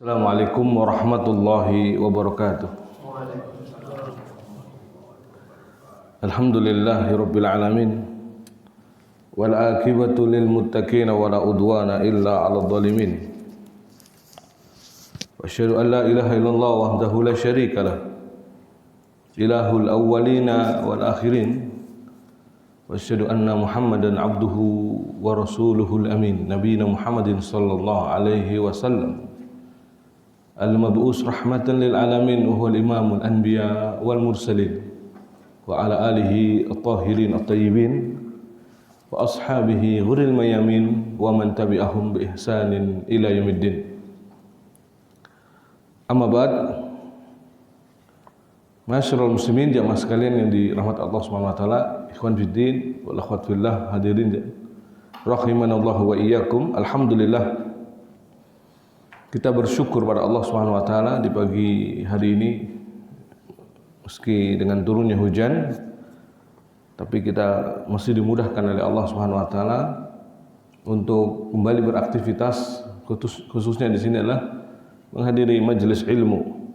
Assalamualaikum warahmatullahi wabarakatuh. Alhamdulillahi rabbil alamin. Wal akibatu lil muttaqin wa la udwana illa 'alal zalimin. Wa asyhadu an la ilaha illallah wahdahu la syarika lah. Ilahul awwalina wal akhirin. Wa asyhadu anna Muhammadan 'abduhu wa rasuluhul amin. Nabiyina Muhammadin sallallahu alaihi wasallam. Al-mab'us rahmatan lil alamin wa huwal imamul anbiya wal mursalin wa ala alihi at-tahirin at-tayyibin wa ashabihi ghuril mayamin wa man tabi'ahum bi ihsanin ila yaumiddin. Amma ba'd. Masyarul muslimin, jamaah sekalian yang dirahmati Allah Subhanahu wa taala, ikhwan fiddin wal akhwat fillah, hadirin rahimanallahu wa iyyakum. Alhamdulillah, kita bersyukur pada Allah Subhanahu wa taala di pagi hari ini, meski dengan turunnya hujan, tapi kita masih dimudahkan oleh Allah Subhanahu wa taala untuk kembali beraktivitas, khususnya di sini adalah menghadiri majelis ilmu,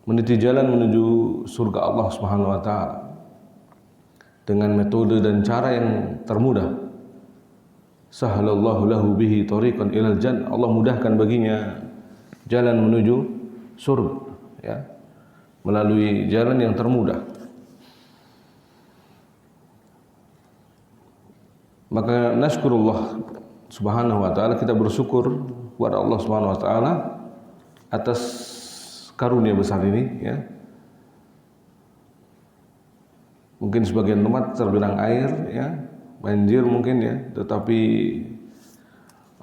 meniti jalan menuju surga Allah Subhanahu wa taala dengan metode dan cara yang termudah. Sahalallahu lahu bihi tariqan ilal jannah. Allah mudahkan baginya jalan menuju surga, ya, melalui jalan yang termudah. Maka naskurullah subhanahu wa ta'ala, kita bersyukur kepada Allah subhanahu wa ta'ala atas karunia besar ini, ya. Mungkin sebagian tempat tergenang air, ya, banjir mungkin, ya, tetapi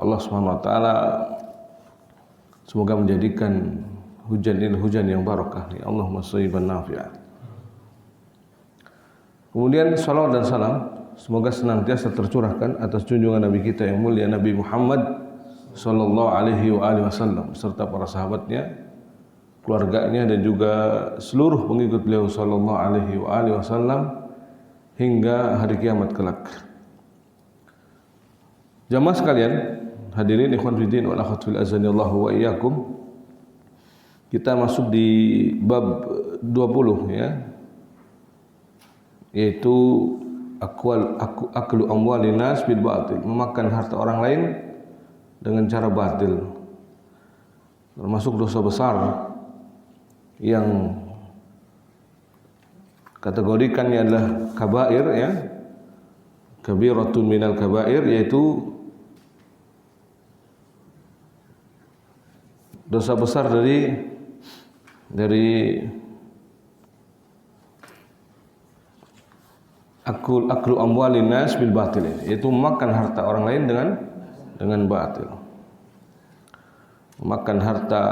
Allah Subhanahu wa taala semoga menjadikan hujan ini hujan yang barakah, ya Allahumma shayyiban nafi'ah. Kemudian salawat dan salam semoga senantiasa tercurahkan atas junjungan Nabi kita yang mulia Nabi Muhammad sallallahu alaihi wasallam serta para sahabatnya, keluarganya dan juga seluruh pengikut beliau sallallahu alaihi wasallam hingga hari kiamat kelak. Jamaah sekalian, hadirin ikhwan fiddin wal akhwat fil azanillahu wa iyyakum. Kita masuk di bab 20, ya. Yaitu aklu amwalin nas bil batil, memakan harta orang lain dengan cara batil. Termasuk dosa besar yang kategorikannya adalah kabair, ya. Kabiratun minal kabair, yaitu dosa besar dari aklu amwalin nas bil batil, yaitu memakan harta orang lain dengan batil. Memakan harta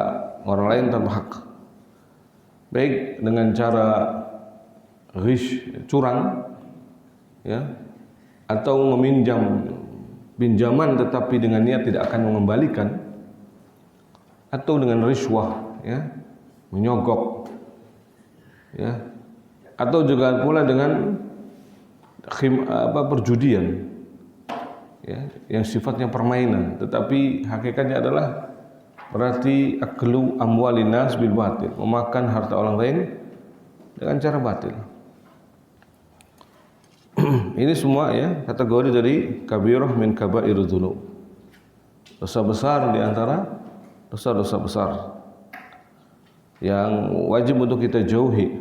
orang lain tanpa hak. Baik dengan cara ghish, curang, ya, atau meminjam pinjaman tetapi dengan niat tidak akan mengembalikan, atau dengan riswah, ya, menyogok, ya, atau juga pula dengan perjudian, ya, yang sifatnya permainan tetapi hakikatnya adalah berarti aklu amwalin nas bil batil, memakan harta orang lain dengan cara batil. Ini semua, ya, kategori dari kabirah min kabairudz dzunub, dosa besar di antara dosa-dosa besar yang wajib untuk kita jauhi.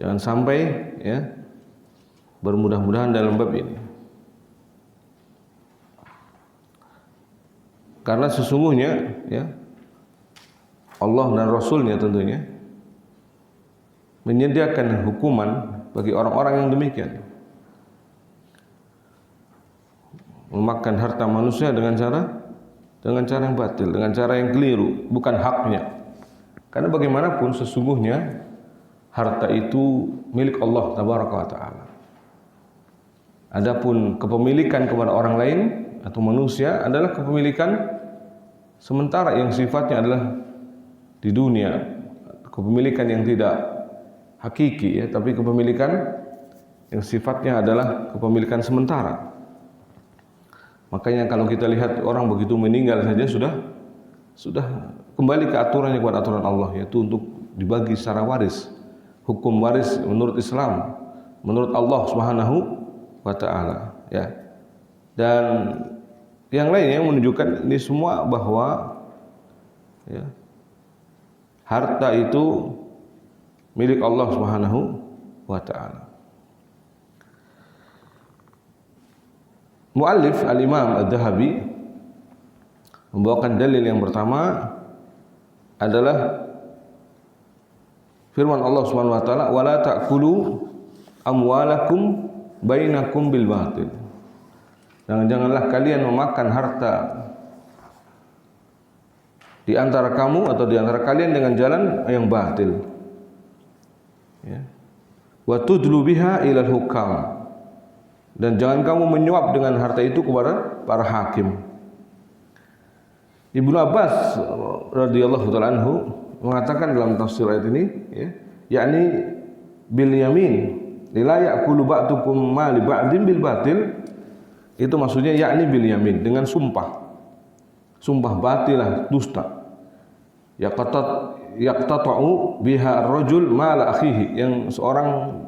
Jangan sampai, ya, bermudah-mudahan dalam bab ini. Karena sesungguhnya, ya, Allah dan Rasulnya tentunya menyediakan hukuman bagi orang-orang yang demikian, memakan harta manusia dengan cara yang batil, dengan cara yang keliru, bukan haknya. Karena bagaimanapun sesungguhnya harta itu milik Allah tabaraka wa taala. Adapun kepemilikan kepada orang lain atau manusia adalah kepemilikan sementara yang sifatnya adalah di dunia, kepemilikan yang tidak hakiki, ya, tapi kepemilikan yang sifatnya adalah kepemilikan sementara. Makanya kalau kita lihat orang begitu meninggal saja sudah sudah kembali ke aturannya, kepada aturan Allah, yaitu untuk dibagi secara waris. Hukum waris menurut Islam, menurut Allah Subhanahu wa taala, ya. Dan yang lainnya menunjukkan ini semua bahwa ya, harta itu milik Allah Subhanahu wa taala. Muallif Al-Imam Adz-Dzahabi membawakan dalil yang pertama adalah firman Allah Subhanahu wa taala, "Wala ta'kulu amwalakum bainakum bil batil." Dan janganlah kalian memakan harta di antara kamu atau di antara kalian dengan jalan yang batil. Ya. Wa tudlu biha ilal hukam. Dan jangan kamu menyuap dengan harta itu kepada para hakim. Ibnu Abbas radhiyallahu taala anhu mengatakan dalam tafsir ayat ini, ya, yakni bil yamin, la ya'kulu ba'dukum ma li ba'din bil batil. Itu maksudnya yakni bil yamin, dengan sumpah. Sumpah batilah, dusta. Yaqtata'u biha ar-rajul mala akhihi, yang seorang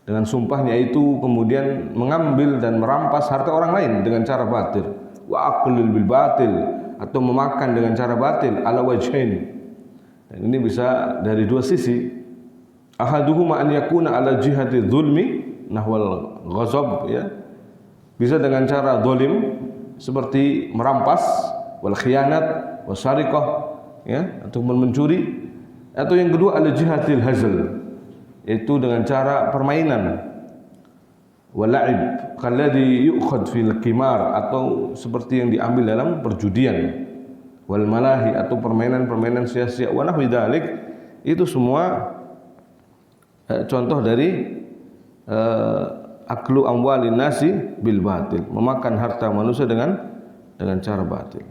dengan sumpahnya itu kemudian mengambil dan merampas harta orang lain dengan cara batil. Wa aqlil bil batil, atau memakan dengan cara batil, ala wajhain. Dan ini bisa dari dua sisi. Ahaduhuma an yakuna ala jihati dzulmi nahwal ghazab, ya. Bisa dengan cara zalim seperti merampas, wal khiyanat, wasyariqah, ya, atau mencuri. Atau yang kedua ala jihatil hazl, yaitu dengan cara permainan, wal la'ib kalladhi yu'khad fil qimar, atau seperti yang diambil dalam perjudian, wal malahi, atau permainan-permainan sia-sia, wa nahwi dzalik. Itu semua contoh dari aklu amwalin nasi bil batil, memakan harta manusia dengan cara batil.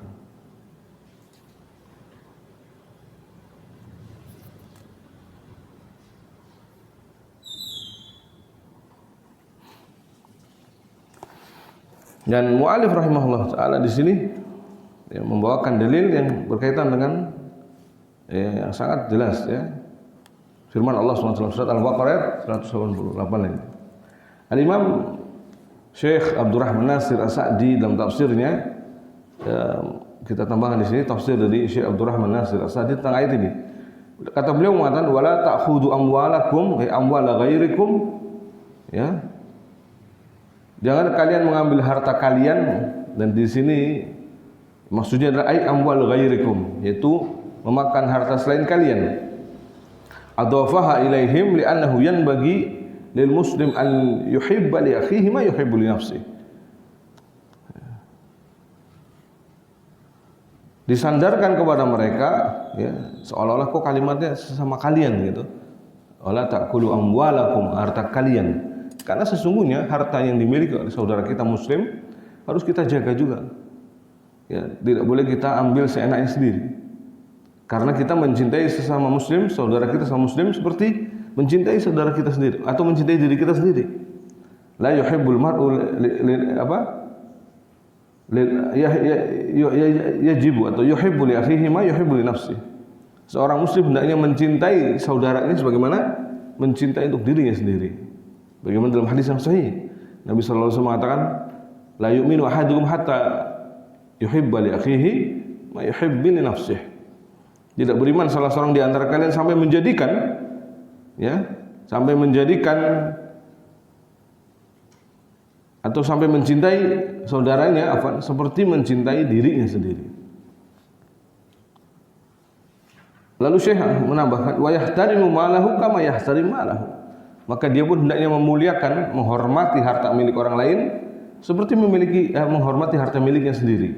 Dan mu'alif rahimahullah taala di sini ya, membawakan dalil yang berkaitan dengan yang sangat jelas, ya. Firman Allah SWT surat Al-Baqarah 188 ini. Al-Imam Syekh Abdurrahman Nasir As-Sa'di dalam tafsirnya, ya, kita tambahkan di sini tafsir dari Syekh Abdurrahman Nasir As-Sa'di tentang ayat ini. Kata beliau mengatakan, wala ta'khudhu amwalakum amwala ghairikum, ya. Jangan kalian mengambil harta kalian, dan di sini maksudnya adalah ai amwal ghairikum, yaitu memakan harta selain kalian. Adhafaha ilaihim li'annahu yanbaghi lil muslim an yuhibba li akhihi ma yuhibbu li nafsihi. Disandarkan kepada mereka, ya, seolah-olah kok kalimatnya sesama kalian gitu. Wala ta'kulu amwalakum, harta kalian. Karena sesungguhnya harta yang dimiliki oleh saudara kita muslim harus kita jaga juga. Ya, tidak boleh kita ambil seenaknya sendiri. Karena kita mencintai sesama muslim, saudara kita sesama muslim seperti mencintai saudara kita sendiri atau mencintai diri kita sendiri. La yuhibbul mar'u yajibu atau yuhibbu li akhihi ma yuhibbu li nafsihi. Seorang muslim hendaknya mencintai saudaranya sebagaimana mencintai untuk dirinya sendiri. Bagaimana dalam hadis yang sahih, Nabi sallallahu alaihi wasallam mengatakan, la yu'minu ahadukum hatta yuhibba li akhihi ma yuhibbu li nafsihi. Tidak beriman salah seorang di antara kalian sampai menjadikan, ya, sampai menjadikan atau sampai mencintai saudaranya seperti mencintai dirinya sendiri. Lalu Syekh menambahkan, wa yahtarimu malahu kama yahtarimu malahu. Maka dia pun hendaknya memuliakan, menghormati harta milik orang lain seperti menghormati harta miliknya sendiri.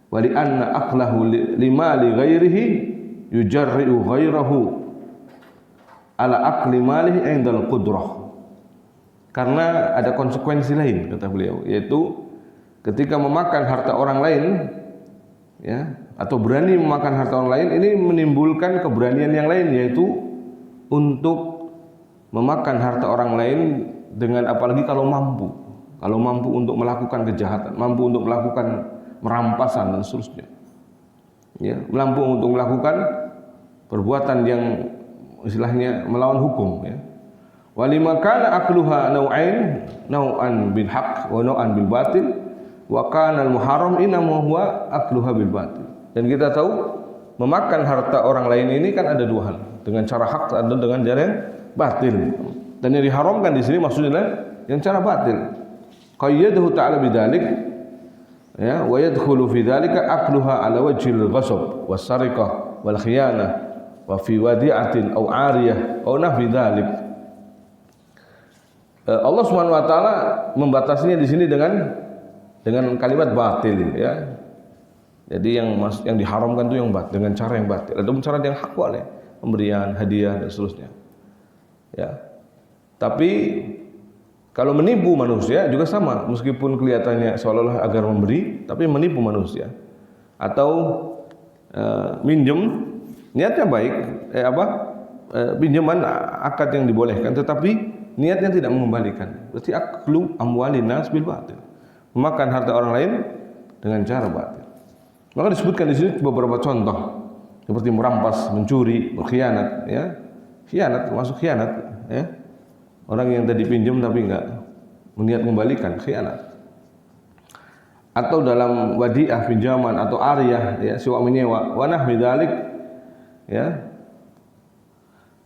Wa li anna aqlahu lima li ghairihi yujarri'u ghairahu ala aqli malihi 'indal qudrah. Karena ada konsekuensi lain, kata beliau, yaitu ketika memakan harta orang lain, ya, atau berani memakan harta orang lain, ini menimbulkan keberanian yang lain, yaitu untuk memakan harta orang lain dengan, apalagi kalau mampu untuk melakukan kejahatan, mampu untuk melakukan merampasan dan seterusnya. ya, melampung untuk melakukan perbuatan yang istilahnya melawan hukum, ya. Walima kana akluha nau'an bil haqq wa nau'an bil batil wa kana al muharram inma huwa akluha bil batil. Dan kita tahu memakan harta orang lain ini kan ada dua hal, dengan cara hak atau dengan cara yang batil. Dan yang diharamkan di sini maksudnya yang cara batil. Qayyadahu ta'ala bidzalik, ya, wa yadkhulu fi dzalika akluha ala wajhil ghasab was sariqah wal khiyanah wa fi wadi'atin aw 'ariyah aw nahwi dzalik. Allah Subhanahu wa taala membatasinya di sini dengan kalimat batil, ya. Jadi yang diharamkan itu yang batil, dengan cara yang batil. Ada cara yang hak boleh, pemberian hadiah dan seterusnya. Ya. Tapi kalau menipu manusia juga sama, meskipun kelihatannya seolah-olah agar memberi, tapi menipu manusia. Atau minjem, niatnya baik, pinjaman akad yang dibolehkan, tetapi niatnya tidak mengembalikan. Berarti aklu amwalin nas bil batil, memakan harta orang lain dengan cara batil. Maka disebutkan di sini beberapa contoh seperti merampas, mencuri, berkhianat, ya. Khianat termasuk khianat, ya. Orang yang tadi pinjam tapi enggak meniat mengembalikan, khianat. Atau dalam wadiah pinjaman atau ariyah, ya, sewa menyewa, wa nahwi dzalik, ya.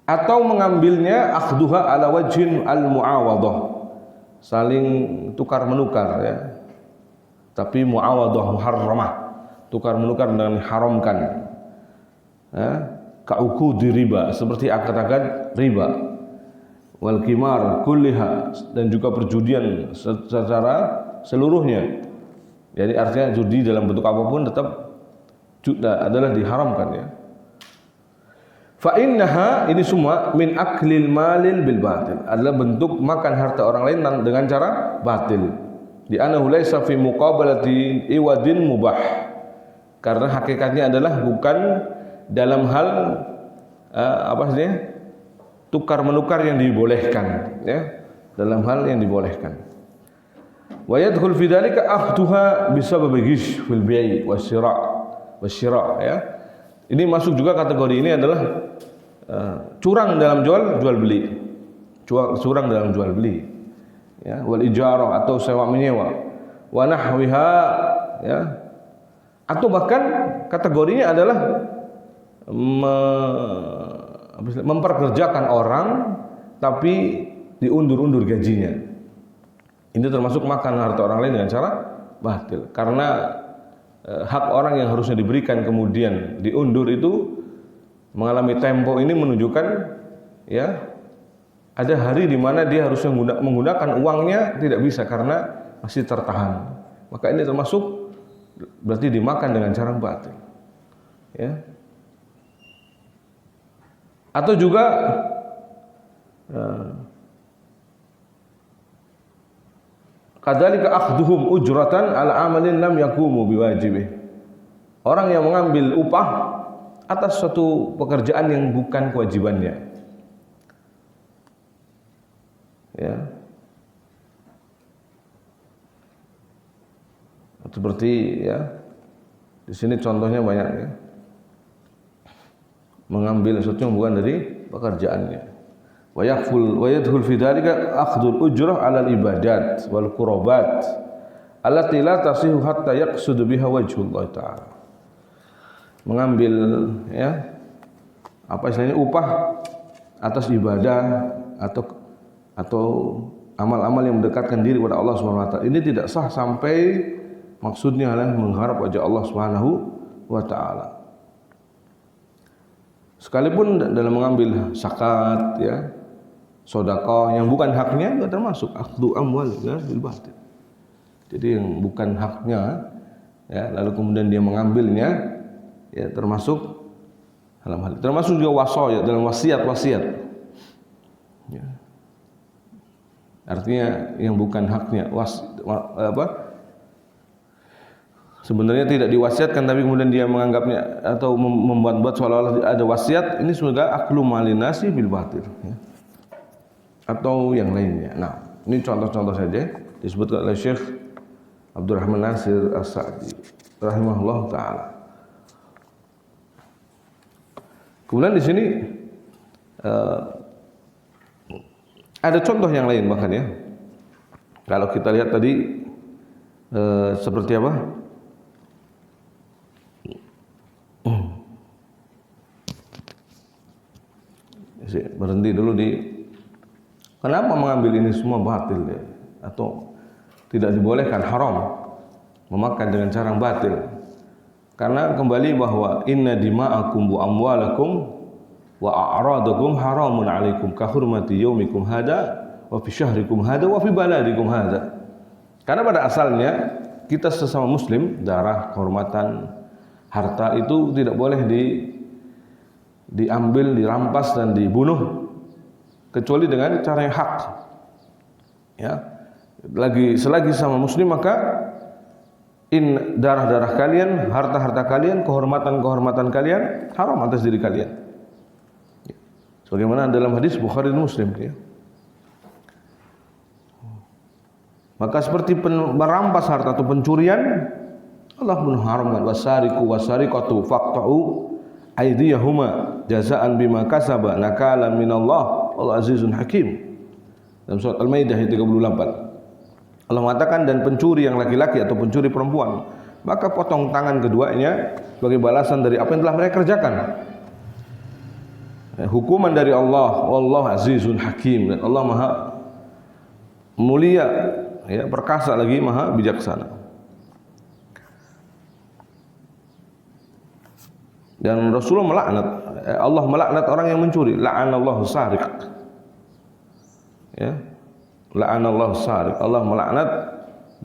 Atau mengambilnya akhduha ala wajhin al-muawadah, saling tukar menukar, ya. Tapi muawadah muharramah, tukar menukar dengan haramkan, ya. Ka'ukudi riba, seperti akad-akad riba, wal qimar kulliha, dan juga perjudian secara seluruhnya. Jadi artinya judi dalam bentuk apapun tetap adalah diharamkan, ya. Fa innaha, ini semua min aklil malil bil batil, adalah bentuk makan harta orang lain dengan cara batil. Di annahu laisa fi muqabalati iwadin mubah, karena hakikatnya adalah bukan dalam hal tukar menukar yang dibolehkan, ya, dalam hal yang dibolehkan. Wa yadkhul fi dzalika akhduha bisabab ghish fil bai' wasyira', ya. Ini masuk juga kategori ini adalah curang dalam jual beli. Curang dalam jual beli, ya, wal ijarah atau sewa menyewa, wa nahwiha, ya. Atau bahkan kategorinya adalah memperkerjakan orang tapi diundur-undur gajinya. Ini termasuk makan harta orang lain dengan cara batil, karena hak orang yang harusnya diberikan kemudian diundur itu mengalami tempo ini menunjukkan, ya, ada hari di mana dia harusnya menggunakan uangnya tidak bisa karena masih tertahan. Maka ini termasuk berarti dimakan dengan cara batil, ya. Atau juga kadzalika akhduhum ujratan ala amalin lam yaqumu biwajibih. Orang yang mengambil upah atas suatu pekerjaan yang bukan kewajibannya, ya. Seperti, ya, di sini contohnya banyak, ya. Mengambil sesuatu yang bukan dari pekerjaannya. Wa yadkhul fi dzalika akhdul ujrah 'ala al-ibadat wal qurbat allati la tasihu hatta yaqsud biha wajhullah ta'ala. Mengambil, ya, istilahnya upah atas ibadah atau amal-amal yang mendekatkan diri kepada Allah Subhanahu wa taala. Ini tidak sah sampai maksudnya adalah mengharap wajah Allah Subhanahu wa taala. Sekalipun dalam mengambil zakat, ya, sedekah yang bukan haknya juga termasuk akhdhu amwal bil batil. Jadi yang bukan haknya, ya, lalu kemudian dia mengambilnya, ya, termasuk dalam hal. Termasuk juga wasiyat, dalam wasiat. Ya. Artinya yang bukan haknya, sebenarnya tidak diwasiatkan tapi kemudian dia menganggapnya atau membuat seolah-olah ada wasiat, ini sudah aklu malinasi bil batil, ya. Atau yang lainnya. Nah, ini contoh-contoh saja disebutkan oleh Syekh Abdurrahman Nasir As-Sa'di rahimahullah taala. Kemudian di sini ada contoh yang lain bahkan ya. Kalau kita lihat tadi seperti apa? Berhenti dulu di kenapa mengambil ini semua batil ya? Atau tidak dibolehkan, haram memakan dengan cara yang batil. Karena kembali bahwa inna dima'akum wa amwalakum wa a'radakum haramun 'alaikum ka hurmati yaumikum hada wa fi syahrikum hada wa fi baladikum hada. Karena pada asalnya kita sesama muslim, darah, kehormatan, harta itu tidak boleh diambil, dirampas dan dibunuh kecuali dengan cara yang hak. Ya. Selagi sama muslim maka darah-darah kalian, harta-harta kalian, kehormatan-kehormatan kalian haram atas diri kalian. Sebagaimana dalam hadis Bukhari dan Muslim ya. Maka seperti merampas harta atau pencurian, Allah mengharamkan wasariqu wasariqatu faqta'u aydiyahuma jazaan bima kasaba nakalan minallah wallahu azizun hakim. Dalam surat Al-Maidah ayat 38. Allah mengatakan dan pencuri yang laki-laki atau pencuri perempuan, maka potong tangan keduanya sebagai balasan dari apa yang telah mereka kerjakan. Hukuman dari Allah, wallahu azizun hakim, dan Allah maha mulia, ya, perkasa lagi maha bijaksana. Dan Rasulullah melaknat, Allah melaknat orang yang mencuri, la'anallahu sariq. Ya. La'anallahu sariq. Allah melaknat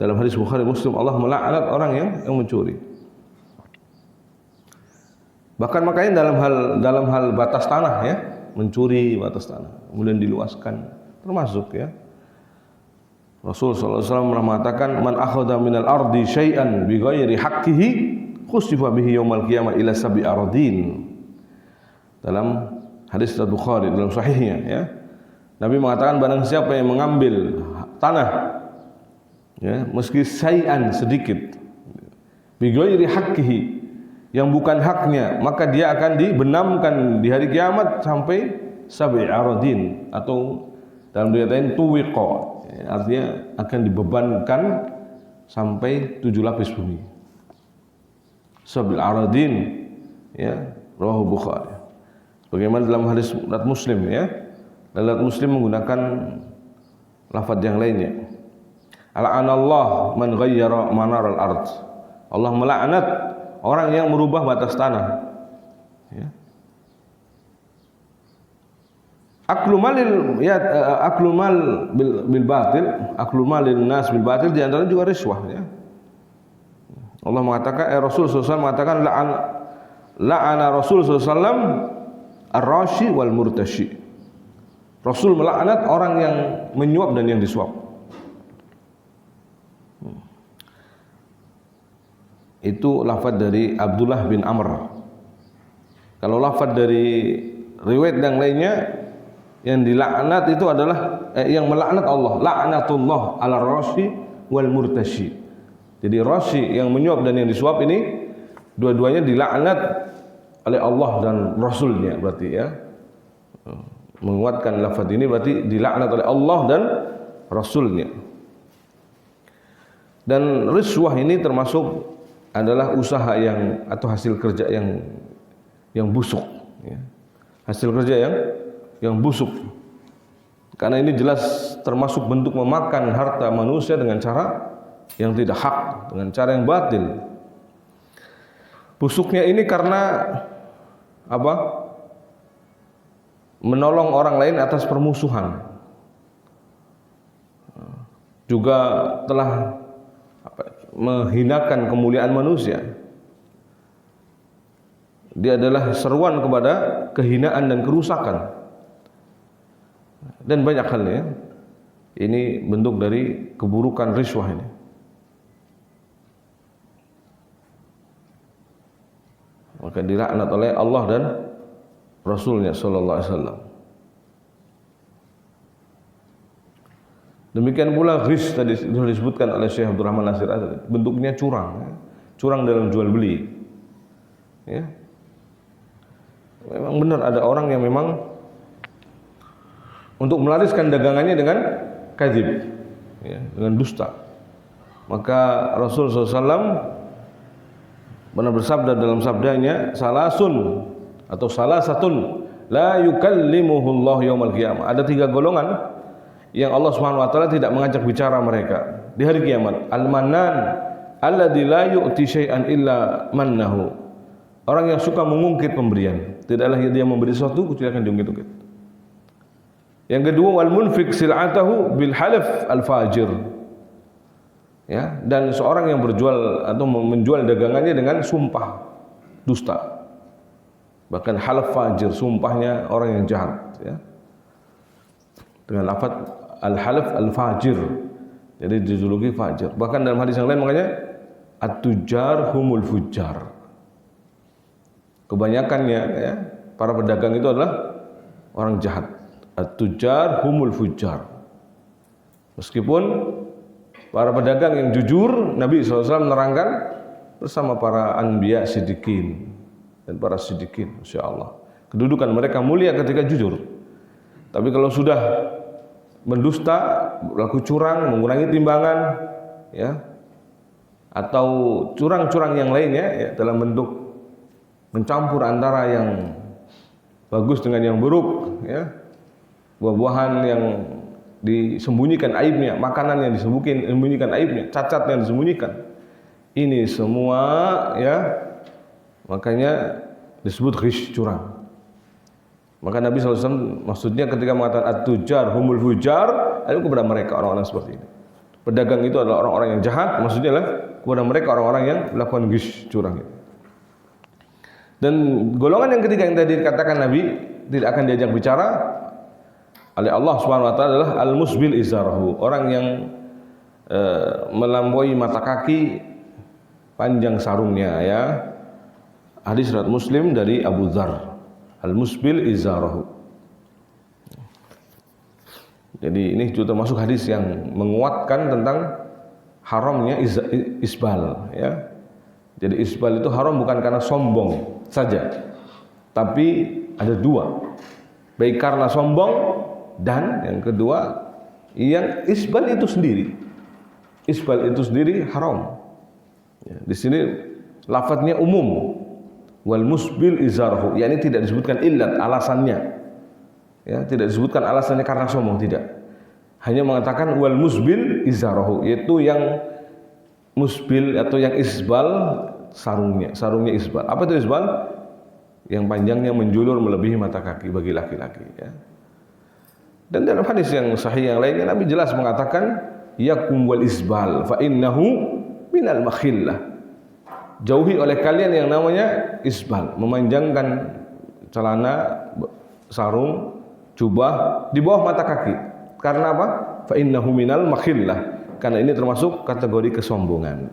dalam hadis Bukhari Muslim, Allah melaknat orang yang mencuri. Bahkan makanya dalam hal batas tanah ya, mencuri batas tanah kemudian diluaskan termasuk ya. Rasul sallallahu alaihi wasallam mengatakan man akhadha minal ardi syai'an bighairi haqqihi khusifa bihi yaumal qiyamah ila sab'i aradin. Dalam hadis Bukhari dalam sahihnya ya. Nabi mengatakan barang siapa yang mengambil tanah ya, meski syai'an sedikit bighairi haqqihi, yang bukan haknya, maka dia akan dibenamkan di hari kiamat sampai sab'i aradin, atau dalam riwayat lain tuwiqa, artinya akan dibebankan sampai 7 lapis bumi. Sab'il aradin ya, rawahu Bukhari. Bagaimana dalam hadis riwayat Muslim ya. Dalam Muslim menggunakan lafaz yang lainnya. La'anallah man ghayyara manaral ard. Allah melaknat orang yang merubah batas tanah. Ya. Aklu malil ya, aklu mal bil batil, aklu malil nas bil batil, di antara juga riswah ya. Allah mengatakan Rasul sallallahu alaihi wasallam mengatakan la'ana Rasul sallallahu alaihi wasallam ar-rashi wal murtashi. Rasul melaknat orang yang menyuap dan yang disuap. Itu lafaz dari Abdullah bin Amr. Kalau lafaz dari riwayat yang lainnya, yang dilaknat itu adalah yang melaknat Allah, laknatullah ala rashi wal murtashi. Jadi rashi yang menyuap dan yang disuap ini dua-duanya dilaknat oleh Allah dan Rasulnya, berarti ya. Menguatkan lafaz ini berarti dilaknat oleh Allah dan Rasulnya. Dan riswah ini termasuk adalah usaha yang atau hasil kerja yang busuk ya. Hasil kerja yang busuk. Karena ini jelas termasuk bentuk memakan harta manusia dengan cara yang tidak hak, dengan cara yang batil. Busuknya ini karena apa? Menolong orang lain atas permusuhan, juga telah menghinakan kemuliaan manusia. Dia adalah seruan kepada kehinaan dan kerusakan, dan banyak hal ya. Ini bentuk dari keburukan riswah ini. Maka dilaknat oleh Allah dan Rasulnya sallallahu alaihi wasallam. Demikian pula ghis tadi sudah disebutkan oleh Syekh Abdul Rahman Nasir, bentuknya curang, ya. Curang dalam jual beli. Ya. Memang benar ada orang yang memang untuk melariskan dagangannya dengan kadzib, ya, dengan dusta. Maka Rasul SAW pernah bersabda dalam sabdanya, salasun atau salah satun la yukallimuhullah yaumal qiyamah. Ada 3 golongan yang Allah Subhanahu wa taala tidak mengajak bicara mereka di hari kiamat. Al-Mannan alladzi la yu'ti syai'an illa mannahu. Orang yang suka mengungkit pemberian, tidaklah dia memberi sesuatu kecuali akan diungkit-ungkit. Yang kedua, wal munfiq sil'atahu bil halaf al fajir. Ya, dan seorang yang berjual atau menjual dagangannya dengan sumpah dusta. Bahkan halaf fajir, sumpahnya orang yang jahat, ya. Dengan lafaz al-halaf al-fajir. Jadi dijuluki fajir. Bahkan dalam hadis yang lain makanya at-tujjar humul fujjar. Kebanyakannya, ya, para pedagang itu adalah orang jahat. At-tujjar humul fujjar. Meskipun para pedagang yang jujur, Nabi SAW menerangkan bersama para anbiya siddiqin dan para siddiqin, insyaallah. Kedudukan mereka mulia ketika jujur. Tapi kalau sudah mendusta, berlaku curang, mengurangi timbangan, ya, atau curang-curang yang lainnya, ya, dalam bentuk mencampur antara yang bagus dengan yang buruk, ya, buah-buahan yang disembunyikan aibnya, makanan yang disembunyikan aibnya, cacat yang disembunyikan. Ini semua, ya, makanya disebut ghish, curang. Maka Nabi SAW maksudnya ketika mengatakan at-tujjar humul fujar, itu kepada mereka orang-orang seperti ini. Pedagang itu adalah orang-orang yang jahat, maksudnya adalah kepada mereka orang-orang yang melakukan ghish, curang. Dan golongan yang ketiga yang tadi dikatakan Nabi tidak akan diajak bicara oleh Allah Subhanahu wa taala adalah al-musbil izarahu, orang yang melampaui mata kaki panjang sarungnya, ya. Hadis riwayat Muslim dari Abu Dzar. Al-musbil izarahu. Jadi ini juga termasuk hadis yang menguatkan tentang haramnya isbal, ya. Jadi isbal itu haram bukan karena sombong saja, tapi ada 2. Baik karena sombong dan yang kedua yang isbal itu sendiri. Isbal itu sendiri haram. Ya, di sini lafadznya umum. Wal musbil izarhu, yakni tidak disebutkan illat, alasannya. Ya, tidak disebutkan alasannya karena sombong, tidak. Hanya mengatakan wal musbil izarhu, yaitu yang musbil atau yang isbal sarungnya isbal. Apa itu isbal? Yang panjangnya menjulur melebihi mata kaki bagi laki-laki, ya. Dan dalam hadis yang sahih yang lainnya Nabi jelas mengatakan yakum wal isbal fa innahu minal makhillah. Jauhi oleh kalian yang namanya isbal, memanjangkan celana, sarung, jubah di bawah mata kaki. Karena apa? Fa innahu minal makhillah. Karena ini termasuk kategori kesombongan.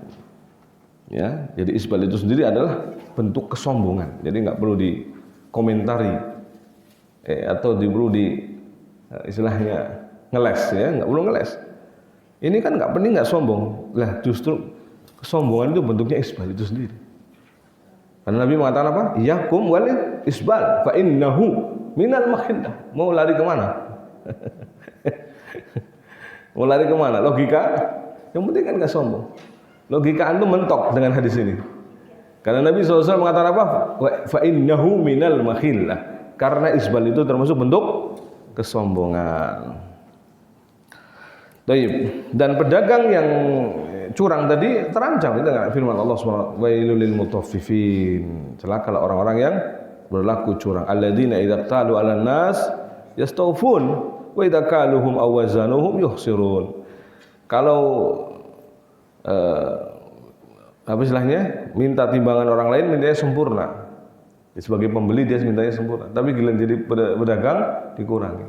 Ya, jadi isbal itu sendiri adalah bentuk kesombongan. Jadi nggak perlu dikomentari atau perlu istilahnya ngeles, ya, nggak perlu ngeles. Ini kan nggak penting, nggak sombong. Lah justru kesombongan itu bentuknya isbal itu sendiri. Karena Nabi mengatakan apa? Yakum wal isbal fa innahu minal makhillah. Mau lari kemana? Mau lari kemana? Logika. Yang penting kan nggak sombong. Logika antum mentok dengan hadis ini. Karena Nabi SAW mengatakan apa? Fa innahu minal makhillah. Karena isbal itu termasuk bentuk kesombongan. Dan pedagang yang curang tadi terancam dengan firman Allah SWT, wailul lil mutaffifin, celakalah orang-orang yang berlaku curang, alladzina idza qalu 'alan nas yastawfun wa idza kaluhum aw wazanuhum yukhsirun. Kalau apa istilahnya, minta timbangan orang lain mintanya sempurna. Sebagai pembeli dia mintanya sempurna, tapi giliran jadi pedagang dikurangi,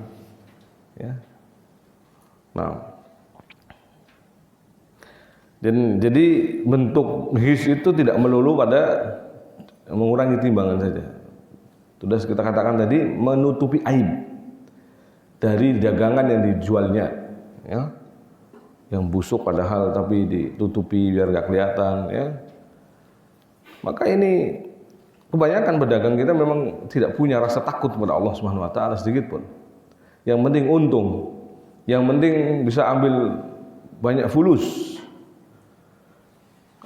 ya. Nah, dan jadi bentuk his itu tidak melulu pada mengurangi timbangan saja. Sudah kita katakan tadi, menutupi aib dari dagangan yang dijualnya, ya. Yang busuk padahal tapi ditutupi biar nggak kelihatan, ya. Maka ini kebanyakan pedagang kita memang tidak punya rasa takut kepada Allah Subhanahu wa taala sedikit pun. Yang penting untung, yang penting bisa ambil banyak fulus.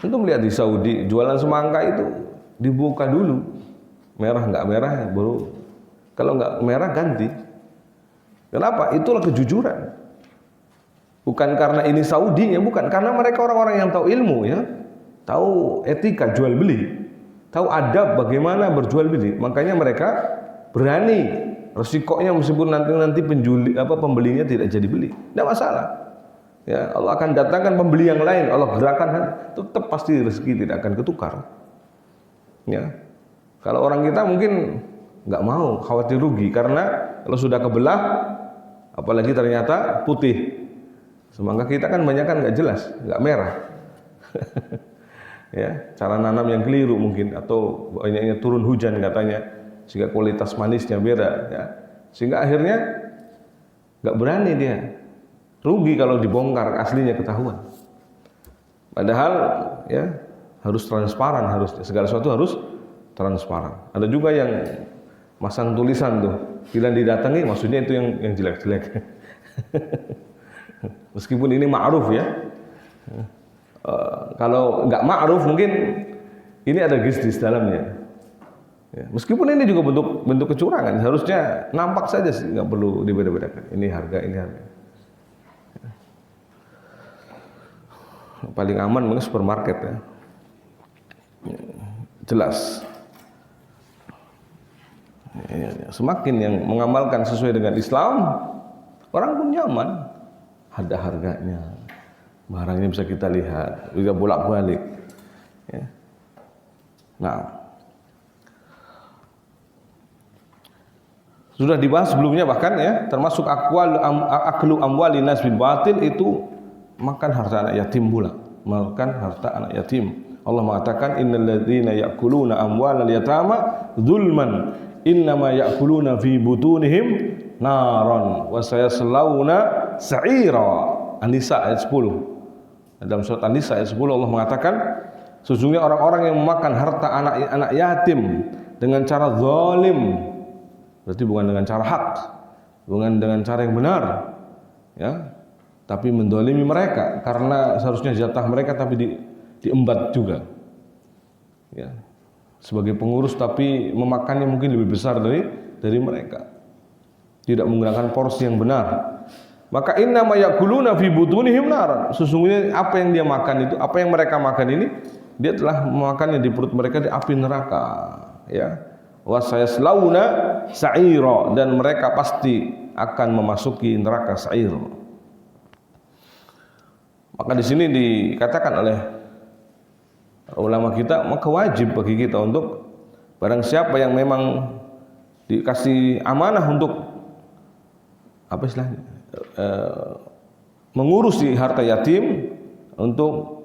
Antum lihat di Saudi jualan semangka itu dibuka dulu, merah nggak merah baru, kalau nggak merah ganti. Kenapa? Itulah kejujuran. Bukan karena ini Saudinya, bukan, karena mereka orang-orang yang tahu ilmu ya, tahu etika jual beli, tahu adab bagaimana berjual beli. Makanya mereka berani, resikonya meskipun nanti pembelinya tidak jadi beli, tidak masalah. Ya, Allah akan datangkan pembeli yang lain, Allah gerakan, tetap pasti rezeki tidak akan ketukar. Ya, kalau orang kita mungkin nggak mau, khawatir rugi karena kalau sudah kebelah, apalagi ternyata putih. Semangka kita kan banyak kan nggak jelas, nggak merah. Ya, cara nanam yang keliru mungkin, atau banyaknya turun hujan katanya, sehingga kualitas manisnya beda. Ya. Sehingga akhirnya nggak berani dia, rugi kalau dibongkar aslinya ketahuan. Padahal ya harus transparan, harus segala sesuatu harus transparan. Ada juga yang masang tulisan tuh, bila didatangi, maksudnya itu yang jelek-jelek. Meskipun ini ma'ruf ya, kalau nggak ma'ruf mungkin ini ada gisdis dalamnya. Ya, meskipun ini juga bentuk kecurangan, harusnya nampak saja sih, nggak perlu dibeda-bedakan. Ini harga, ini harga. Ya. Paling aman mungkin supermarket ya, jelas. Ya. Semakin yang mengamalkan sesuai dengan Islam, orang pun nyaman. Ada harganya, barangnya bisa kita lihat, juga bolak-balik. Ya. Nah, sudah dibahas sebelumnya bahkan ya, termasuk aklu amwali nas bil batil itu makan harta anak yatim pula, makan harta anak yatim. Allah mengatakan innal ladzina ya'kuluna amwalal yatama dzulman innama ya'kuluna fi butunihim naron wa sayaslawna sa'ira. An-Nisa ayat 10. Dalam surat An-Nisa ayat 10 Allah mengatakan sesungguhnya orang-orang yang memakan harta anak yatim dengan cara zalim, berarti bukan dengan cara hak, bukan dengan cara yang benar ya, tapi mendolimi mereka karena seharusnya jatah mereka tapi diembat juga ya, sebagai pengurus tapi memakannya mungkin lebih besar dari mereka, tidak menggunakan porsi yang benar. Maka innama yaquluna fi butunihim nar, sesungguhnya apa yang dia makan itu, apa yang mereka makan ini, dia telah memakannya di perut mereka di api neraka ya. Wa sayaslawna sa'ira, dan mereka pasti akan memasuki neraka sa'ir. Maka di sini dikatakan oleh ulama kita, maka wajib bagi kita untuk barang siapa yang memang dikasih amanah untuk apa istilahnya, mengurusi harta yatim, untuk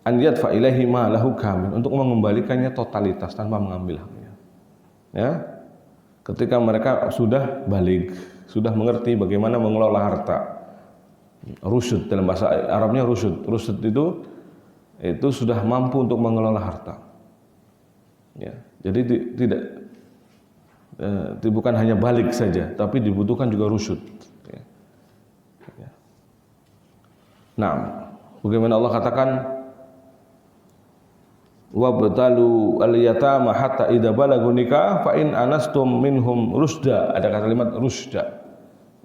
an yadfa ilaihi ma lahu kamil, untuk mengembalikannya totalitas tanpa mengambil haknya. Ya, ketika mereka sudah baligh, sudah mengerti bagaimana mengelola harta, rusyud, dalam bahasa Arabnya rusyud. Rusyud itu sudah mampu untuk mengelola harta. Ya, jadi bukan hanya baligh saja, tapi dibutuhkan juga rusyud. Ya. Ya. Nah, bagaimana Allah katakan wabtalu al-yatama hatta idza balagu nikah fa in anastum minhum rusda, ada kalimat rusda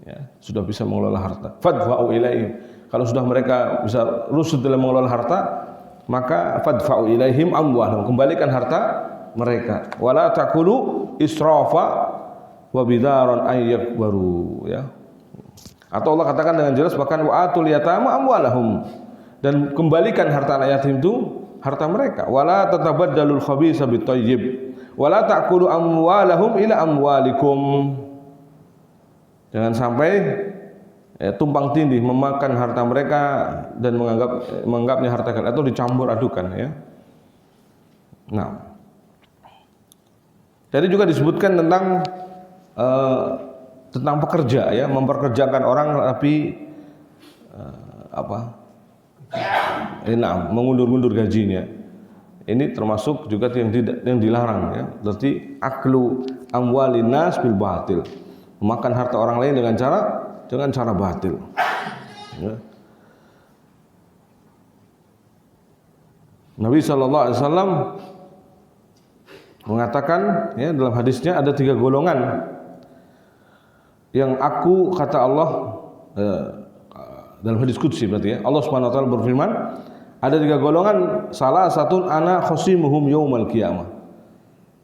ya, sudah bisa mengelola harta, fadfa'u ilaihim, kalau sudah mereka bisa rusyd dalam mengelola harta, maka fadfa'u ilaihim amwalahum, kembalikan harta mereka, wala taqulu israfa wa bidaran ayyakbaru ya. Atau Allah katakan dengan jelas bahkan wa atul yatama amwalahum, dan kembalikan harta anak yatim itu harta mereka, wala tatabaddalul khabisa bit-thayyib wala ta'kulu amwalahum ila amwalikum, jangan sampai tumpang tindih memakan harta mereka dan menganggapnya harta kalian, atau dicampur adukan ya. Nah, jadi juga disebutkan tentang pekerja ya, memperkerjakan orang tapi mengundur-undur gajinya Ini termasuk juga yang dilarang ya. Berarti aklu amwalin nas bil batil. Memakan harta orang lain dengan cara batil. Ya. Nabi SAW mengatakan ya, dalam hadisnya ada 3 golongan yang aku, kata Allah dalam hadis qudsi berarti ya, Allah Subhanahu wa taala berfirman, ada 3 golongan, salah satu ana khosimuhum yaumal qiyamah.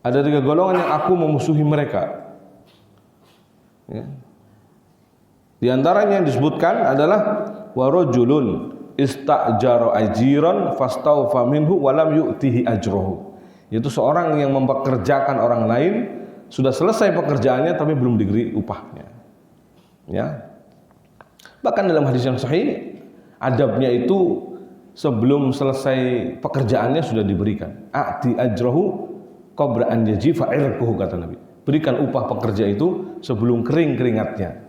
Ada 3 golongan yang aku memusuhi mereka. Ya. Di antaranya yang disebutkan adalah warajulun istajara ajiran fastawfa minhu walam yu'tihi ajrahu. Yaitu seorang yang mempekerjakan orang lain, sudah selesai pekerjaannya tapi belum diberi upahnya. Ya. Bahkan dalam hadis yang sahih, adabnya itu sebelum selesai pekerjaannya sudah diberikan. A'ti ajrahu qabla an yajifa irquhu, kata Nabi. Berikan upah pekerja itu sebelum kering keringatnya.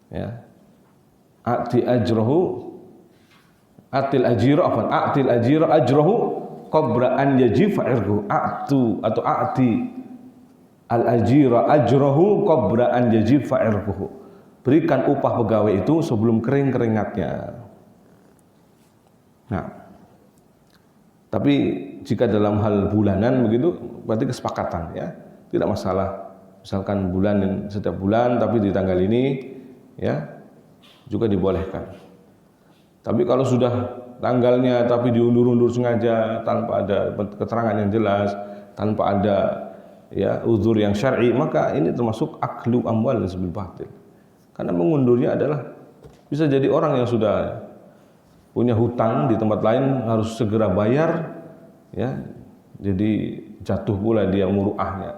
Ya. A'ti ajrahu atil ajira ajrahu qabla an yajifa irquhu. A'ti al ajira ajrahu qabla an yajifa irquhu. Berikan upah pegawai itu sebelum kering keringatnya. Nah, tapi jika dalam hal bulanan begitu, berarti kesepakatan ya, tidak masalah. Misalkan setiap bulan, tapi di tanggal ini, ya, juga dibolehkan. Tapi kalau sudah tanggalnya, tapi diundur-undur sengaja, tanpa ada keterangan yang jelas, tanpa ada ya uzur yang syar'i, maka ini termasuk aklu amwal bil batil. Karena mengundurnya adalah bisa jadi orang yang sudah punya hutang di tempat lain harus segera bayar, ya, jadi jatuh pula dia muruahnya,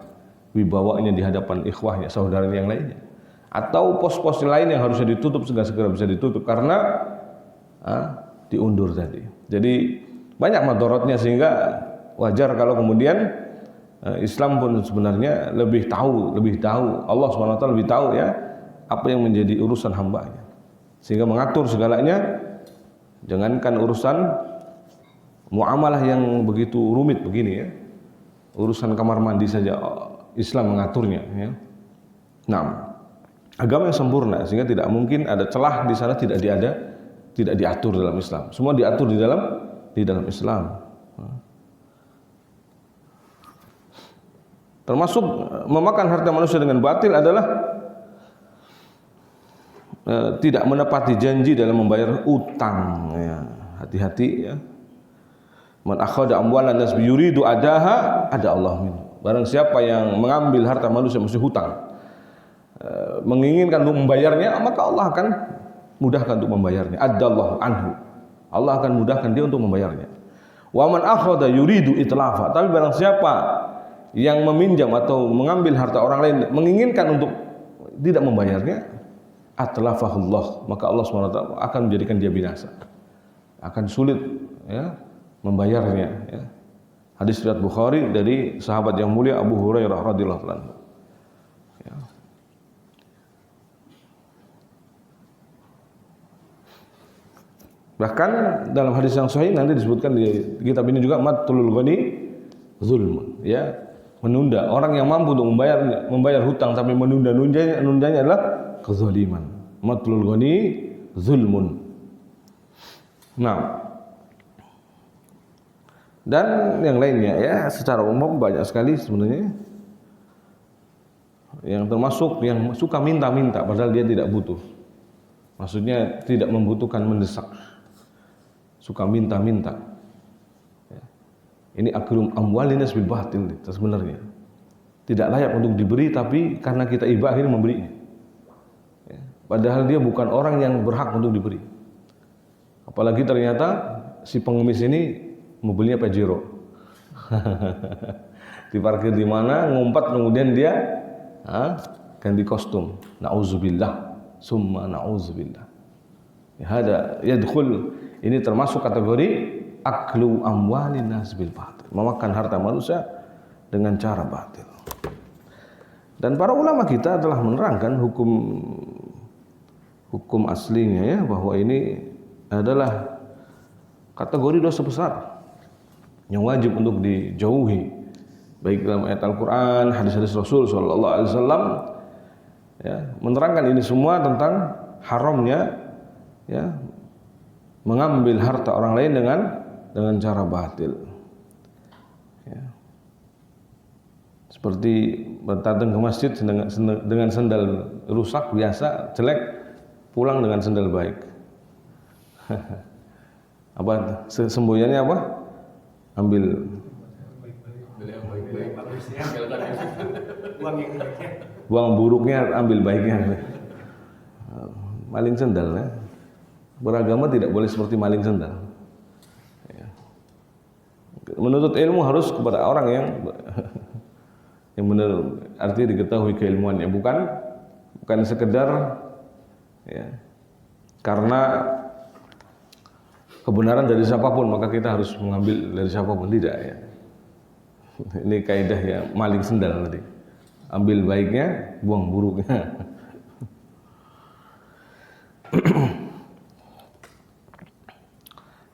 wibawanya di hadapan ikhwahnya, saudaranya yang lainnya, atau pos-pos lain yang harusnya ditutup segera bisa ditutup karena diundur tadi. Jadi banyak madorotnya, sehingga wajar kalau kemudian Islam pun sebenarnya lebih tahu Allah SWT lebih tahu ya apa yang menjadi urusan hambanya, sehingga mengatur segalanya. Jangankan urusan muamalah yang begitu rumit begini ya, urusan kamar mandi saja Islam mengaturnya ya. Nah, agama yang sempurna sehingga tidak mungkin ada celah di sana tidak diatur dalam Islam. Semua diatur di dalam Islam. Termasuk memakan harta manusia dengan batil adalah tidak menepati janji dalam membayar utang ya. Hati-hati ya. Man akhadha amwalan nas yuridu adaha ada Allah min. Barang siapa yang mengambil harta manusia mesti hutang, menginginkan untuk membayarnya, maka Allah akan mudahkan untuk membayarnya. Adallahu anhu. Allah akan mudahkan dia untuk membayarnya. Wa man akhadha yuridu itlafa. Tapi barang siapa yang meminjam atau mengambil harta orang lain menginginkan untuk tidak membayarnya, atlafahullah, maka Allah SWT akan menjadikan dia binasa, akan sulit ya membayarnya ya. Hadis riwayat Bukhari dari sahabat yang mulia Abu Hurairah radhiyallahu anhu ya. Bahkan dalam hadis yang sahih nanti disebutkan di kitab ini juga, matlul ghani zulmun ya, menunda. Orang yang mampu untuk membayar hutang tapi menundanya adalah kezaliman. Matlul ghani zulmun. Nah, dan yang lainnya ya, secara umum banyak sekali sebenarnya yang termasuk yang suka minta-minta padahal dia tidak butuh. Maksudnya tidak membutuhkan, mendesak, suka minta-minta ya. Ini aklum amwalin nas bil batil sebenarnya. Tidak layak untuk diberi, tapi karena kita iba akhirnya memberinya ya. Padahal dia bukan orang yang berhak untuk diberi. Apalagi ternyata si pengemis ini mobilnya Pajero diparkir di mana, ngumpat, kemudian dia ganti kostum. Nauzubillah, summa nauzubillah. Ya, hada yadkhul, ini termasuk kategori aklu amwalin nas bil batil, memakan harta manusia dengan cara batil. Dan para ulama kita telah menerangkan hukum aslinya ya, bahwa ini adalah kategori dosa besar yang wajib untuk dijauhi, baik dalam ayat Al-Quran, hadis-hadis Rasul Sallallahu Alaihi Wasallam, ya, menerangkan ini semua tentang haramnya, ya, mengambil harta orang lain dengan cara batil. Ya. Seperti datang ke masjid dengan sandal rusak biasa, jelek, pulang dengan sandal baik. Apa semboyannya apa? Ambil buang buruknya, ambil baiknya. Maling sandal, ya. Beragama tidak boleh seperti maling sandal. Ya. Menuntut ilmu harus kepada orang yang benar, artinya diketahui keilmuannya, bukan sekedar, ya, karena kebenaran dari siapapun maka kita harus mengambil dari siapapun, tidak, ya. Ini kaidah ya maling sendal tadi. Ambil baiknya, buang buruknya.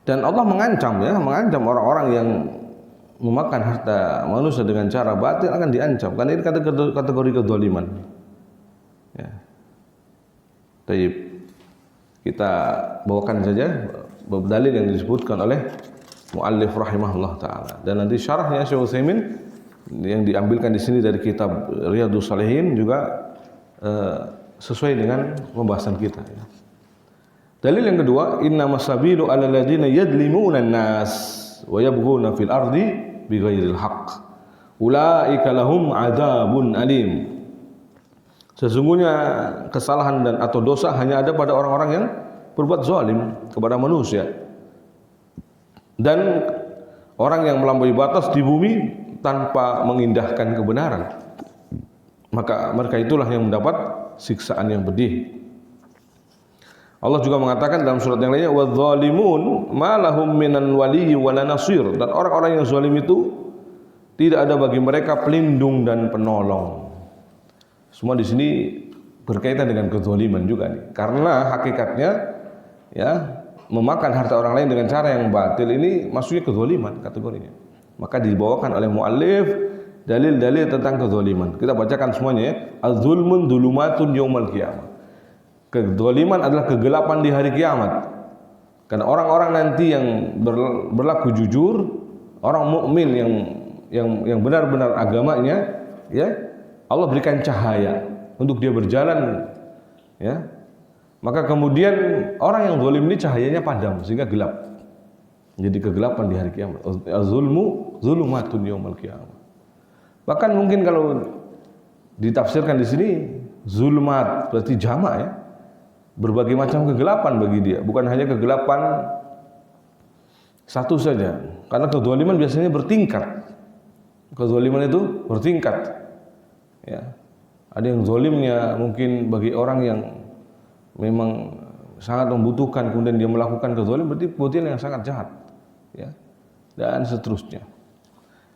Dan Allah mengancam orang-orang yang memakan harta manusia dengan cara batil akan diancam, karena ini kategori kezaliman. Ya. Baik. Kita bawakan saja dalil yang disebutkan oleh muallif rahimahullah taala, dan nanti syarahnya Syekh Utsaimin yang diambilkan di sini dari kitab Riyadhus Shalihin juga sesuai dengan pembahasan kita, ya. Dalil yang kedua, innamas sabilu 'alal ladzina yadlimuna an-nas wa yabghuna fil ardi bighairil haqq ulaika lahum 'adzabun alim. Sesungguhnya kesalahan dan atau dosa hanya ada pada orang-orang yang berbuat zalim kepada manusia dan orang yang melampaui batas di bumi tanpa mengindahkan kebenaran, maka mereka itulah yang mendapat siksaan yang pedih. Allah juga mengatakan dalam surat yang lainnya, wadh-dhalimun ma lahum minan waliyyi wala nasir, dan orang-orang yang zalim itu tidak ada bagi mereka pelindung dan penolong. Semua di sini berkaitan dengan kezaliman juga nih, karena hakikatnya, ya, memakan harta orang lain dengan cara yang batil ini maksudnya kezaliman kategorinya. Maka dibawakan oleh muallif dalil-dalil tentang kezaliman. Kita bacakan semuanya, ya. Az-zulmun dzulumatun yaumal qiyamah. Kezaliman adalah kegelapan di hari kiamat. Karena orang-orang nanti yang berlaku jujur, orang mukmin yang benar-benar agamanya, ya, Allah berikan cahaya untuk dia berjalan, ya. Maka kemudian orang yang zalim ini cahayanya padam sehingga gelap. Jadi kegelapan di hari kiamat. Az-zulmu dzulumatun yaumal qiyamah. Bahkan mungkin kalau ditafsirkan di sini zulmat berarti jamak, ya. Berbagai macam kegelapan bagi dia, bukan hanya kegelapan satu saja. Karena kezaliman biasanya bertingkat. Kezaliman itu bertingkat. Ya. Ada yang zalimnya mungkin bagi orang yang memang sangat membutuhkan, kemudian dia melakukan kezaliman, berarti perbuatan yang sangat jahat, ya. Dan seterusnya.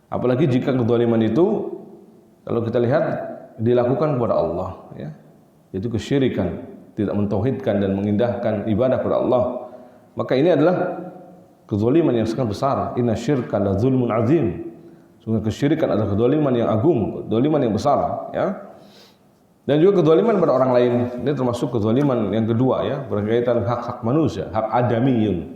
Apalagi jika kezaliman itu kalau kita lihat dilakukan kepada Allah, ya, yaitu kesyirikan, tidak mentauhidkan dan mengindahkan ibadah kepada Allah, maka ini adalah kezaliman yang sangat besar. Inna syirka la zulmun azim. Sungguh kesyirikan adalah kezaliman yang agung, kezaliman yang besar, ya. Dan juga kezaliman pada orang lain. Ini termasuk kezaliman yang kedua, ya, berkaitan hak-hak manusia, hak adamiyun.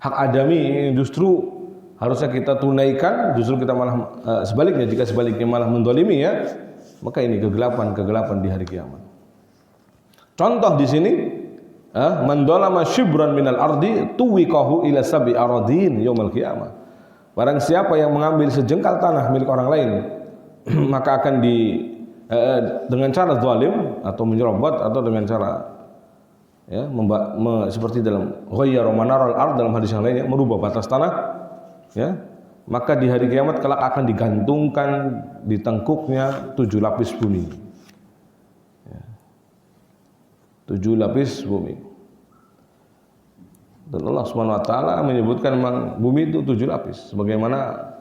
Hak adami justru harusnya kita tunaikan, justru kita malah sebaliknya, jika sebaliknya malah mendolimi, ya, maka ini kegelapan di hari kiamat. Contoh di sini, man dolama shibran minal ardi tuwiqahu ila sabi aradin yaumal qiyamah. Barang siapa yang mengambil sejengkal tanah milik orang lain, maka akan dengan cara zalim atau menyerobot atau dengan cara, ya, seperti dalam ghayyara manaral ard, dalam hadis yang lainnya, merubah batas tanah, ya, maka di hari kiamat kelak akan digantungkan di tengkuknya 7 lapis bumi. 7 lapis bumi. Dan Allah Subhanahu wa taala menyebutkan memang bumi itu 7 lapis, sebagaimana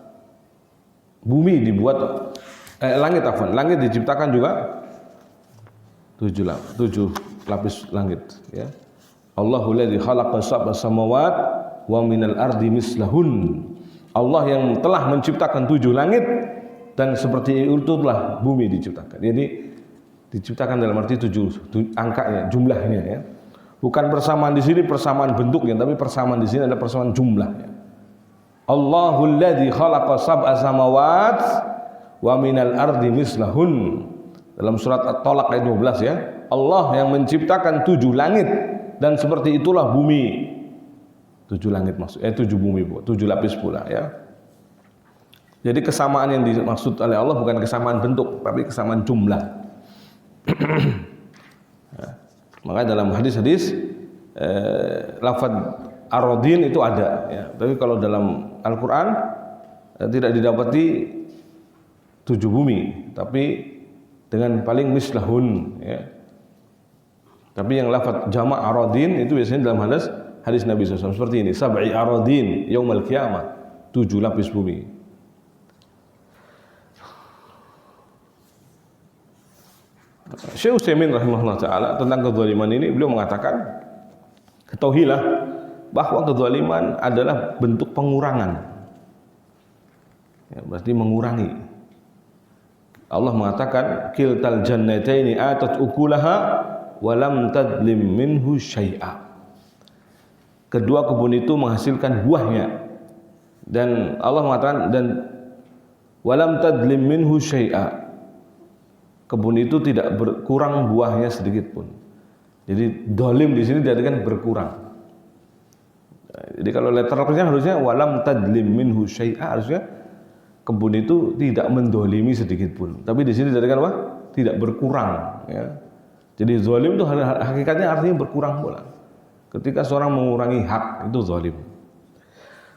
bumi dibuat langit diciptakan juga 7 lapis langit, ya. Allahul ladzi khalaqa sab'a samawat wa minal ardi mislahun Allah yang telah menciptakan 7 langit dan seperti itulah bumi diciptakan. Jadi diciptakan dalam arti 7 angkanya, jumlahnya ya. Bukan persamaan di sini persamaan bentuknya, tapi persamaan di sini ada persamaan jumlahnya. Allahul ladzi khalaqa sab'a samawat wa minal ardi mislahun. Dalam surat At-Talaq ayat 12 ya. Allah yang menciptakan 7 langit dan seperti itulah bumi. 7 langit maksud 7 bumi, 7 lapis pula ya. Jadi kesamaan yang dimaksud oleh Allah bukan kesamaan bentuk, tapi kesamaan jumlah. Maka dalam hadis-hadis lafaz aradin itu ada ya. Tapi kalau dalam Al-Qur'an tidak didapati 7 bumi, tapi dengan paling mislahun ya. Tapi yang lafaz jama' aradin itu biasanya dalam hadis Nabi SAW seperti ini, sab'i aradin yaumal qiyamah, 7 lapis bumi. Syekh Utsaimin rahimahullah taala tentang kezaliman ini beliau mengatakan, ketahuilah bahwa kezaliman adalah bentuk pengurangan. Ya, berarti mengurangi. Allah mengatakan kiltal jannataini atat ukulaha wa lam tadlim minhu syai'a. Kedua kebun itu menghasilkan buahnya. Dan Allah mengatakan dan wa lam tadlim minhu syai'a. Kebun itu tidak berkurang buahnya sedikit pun. Jadi dolim di sini diartikan berkurang. Jadi kalau literalnya harusnya walam tadlim minhu syai'a, harusnya kebun itu tidak mendolimi sedikit pun. Tapi di sini diartikan apa? Tidak berkurang. Ya. Jadi zalim itu hakikatnya artinya berkurang pula. Ketika seorang mengurangi hak itu zalim.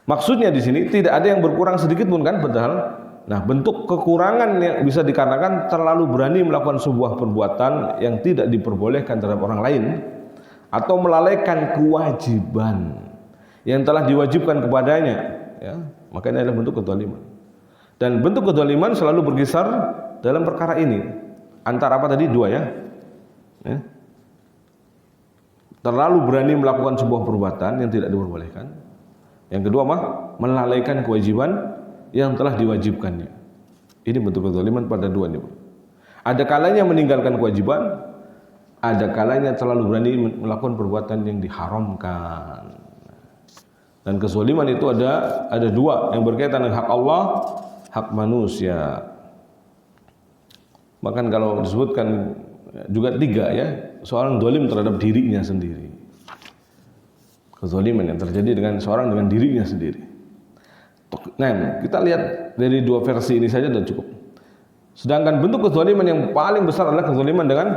Maksudnya di sini tidak ada yang berkurang sedikit pun kan, padahal. Nah, bentuk kekurangan yang bisa dikarenakan terlalu berani melakukan sebuah perbuatan yang tidak diperbolehkan terhadap orang lain atau melalaikan kewajiban yang telah diwajibkan kepadanya, ya, maka ini adalah bentuk kezaliman. Dan bentuk kezaliman selalu berkisar dalam perkara ini antara apa tadi? Dua ya. Terlalu berani melakukan sebuah perbuatan yang tidak diperbolehkan. Yang kedua apa? Melalaikan kewajiban yang telah diwajibkannya. Ini bentuk kezaliman pada dua ini. Ada kalanya meninggalkan kewajiban, ada kalanya terlalu berani melakukan perbuatan yang diharamkan. Dan kezaliman itu ada dua yang berkaitan dengan hak Allah, hak manusia. Bahkan kalau disebutkan juga 3 ya, seorang zalim terhadap dirinya sendiri. Kezaliman yang terjadi dengan seorang dengan dirinya sendiri. Nah, kita lihat dari 2 versi ini saja sudah cukup. Sedangkan bentuk kezaliman yang paling besar adalah kezaliman dengan